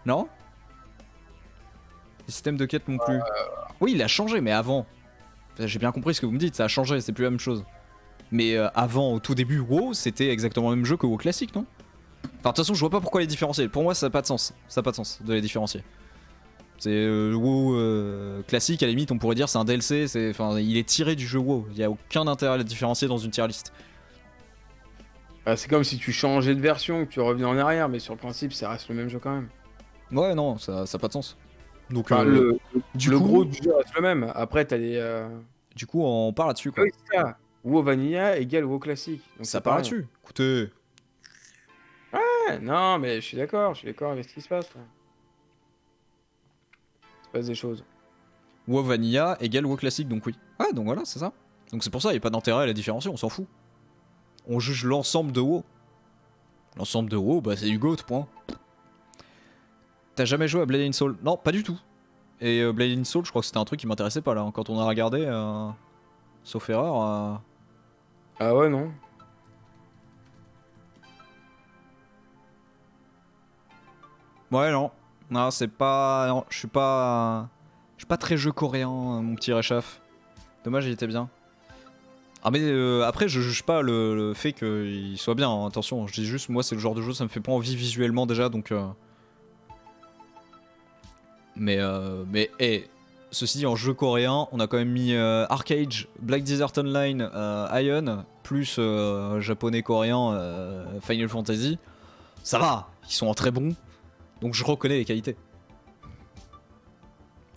Non? Le système de quête non plus. Oui, il a changé, mais avant. J'ai bien compris ce que vous me dites, ça a changé, c'est plus la même chose. Mais avant, au tout début, WoW, c'était exactement le même jeu que WoW classique, non? Enfin, de toute façon, je vois pas pourquoi les différencier. Pour moi, ça n'a pas de sens. Ça n'a pas de sens de les différencier. C'est WoW classique, à la limite, on pourrait dire c'est un DLC. Enfin, il est tiré du jeu WoW. Il y a aucun intérêt à le différencier dans une tier list. Bah, c'est comme si tu changeais de version, que tu revenais en arrière, mais sur le principe, ça reste le même jeu quand même. Ouais, non, ça n'a pas de sens. Donc, Enfin, le coup, gros du jeu reste le même. Après, t'as des. Du coup, on part là-dessus, quoi. Oui, c'est ça. WoW Vanilla égale WoW classique. Donc Ça c'est part pareil. là-dessus. Écoutez. Ouais, non, mais je suis d'accord avec ce qui se passe là. Il se passe des choses. WoW Vanilla égale WoW classique, donc oui. Ouais, donc voilà, c'est ça. Donc c'est pour ça, il n'y a pas d'intérêt à la différencier, on s'en fout. On juge l'ensemble de WoW. L'ensemble de WoW, bah c'est du GOAT, point. T'as jamais joué à Blade and Soul? Non, pas du tout. Et Blade and Soul, je crois que c'était un truc qui m'intéressait pas là. Quand on a regardé, sauf erreur. Ah ouais, non. Ouais, non. Non, c'est pas. Non, je suis pas. Je suis pas très jeu coréen, mon petit réchaf. Dommage, il était bien. Ah, mais après, je juge pas le fait qu'il soit bien, hein, attention. Je dis juste, moi, c'est le genre de jeu, ça me fait pas envie visuellement déjà, donc. Mais hey, ceci dit, en jeu coréen, on a quand même mis Arcade, Black Desert Online, Ion, plus japonais-coréen Final Fantasy. Ça va, ils sont en très bons, donc je reconnais les qualités.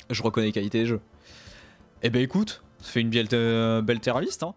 Je reconnais les qualités des jeux. Eh ben écoute, ça fait une belle tier list, hein.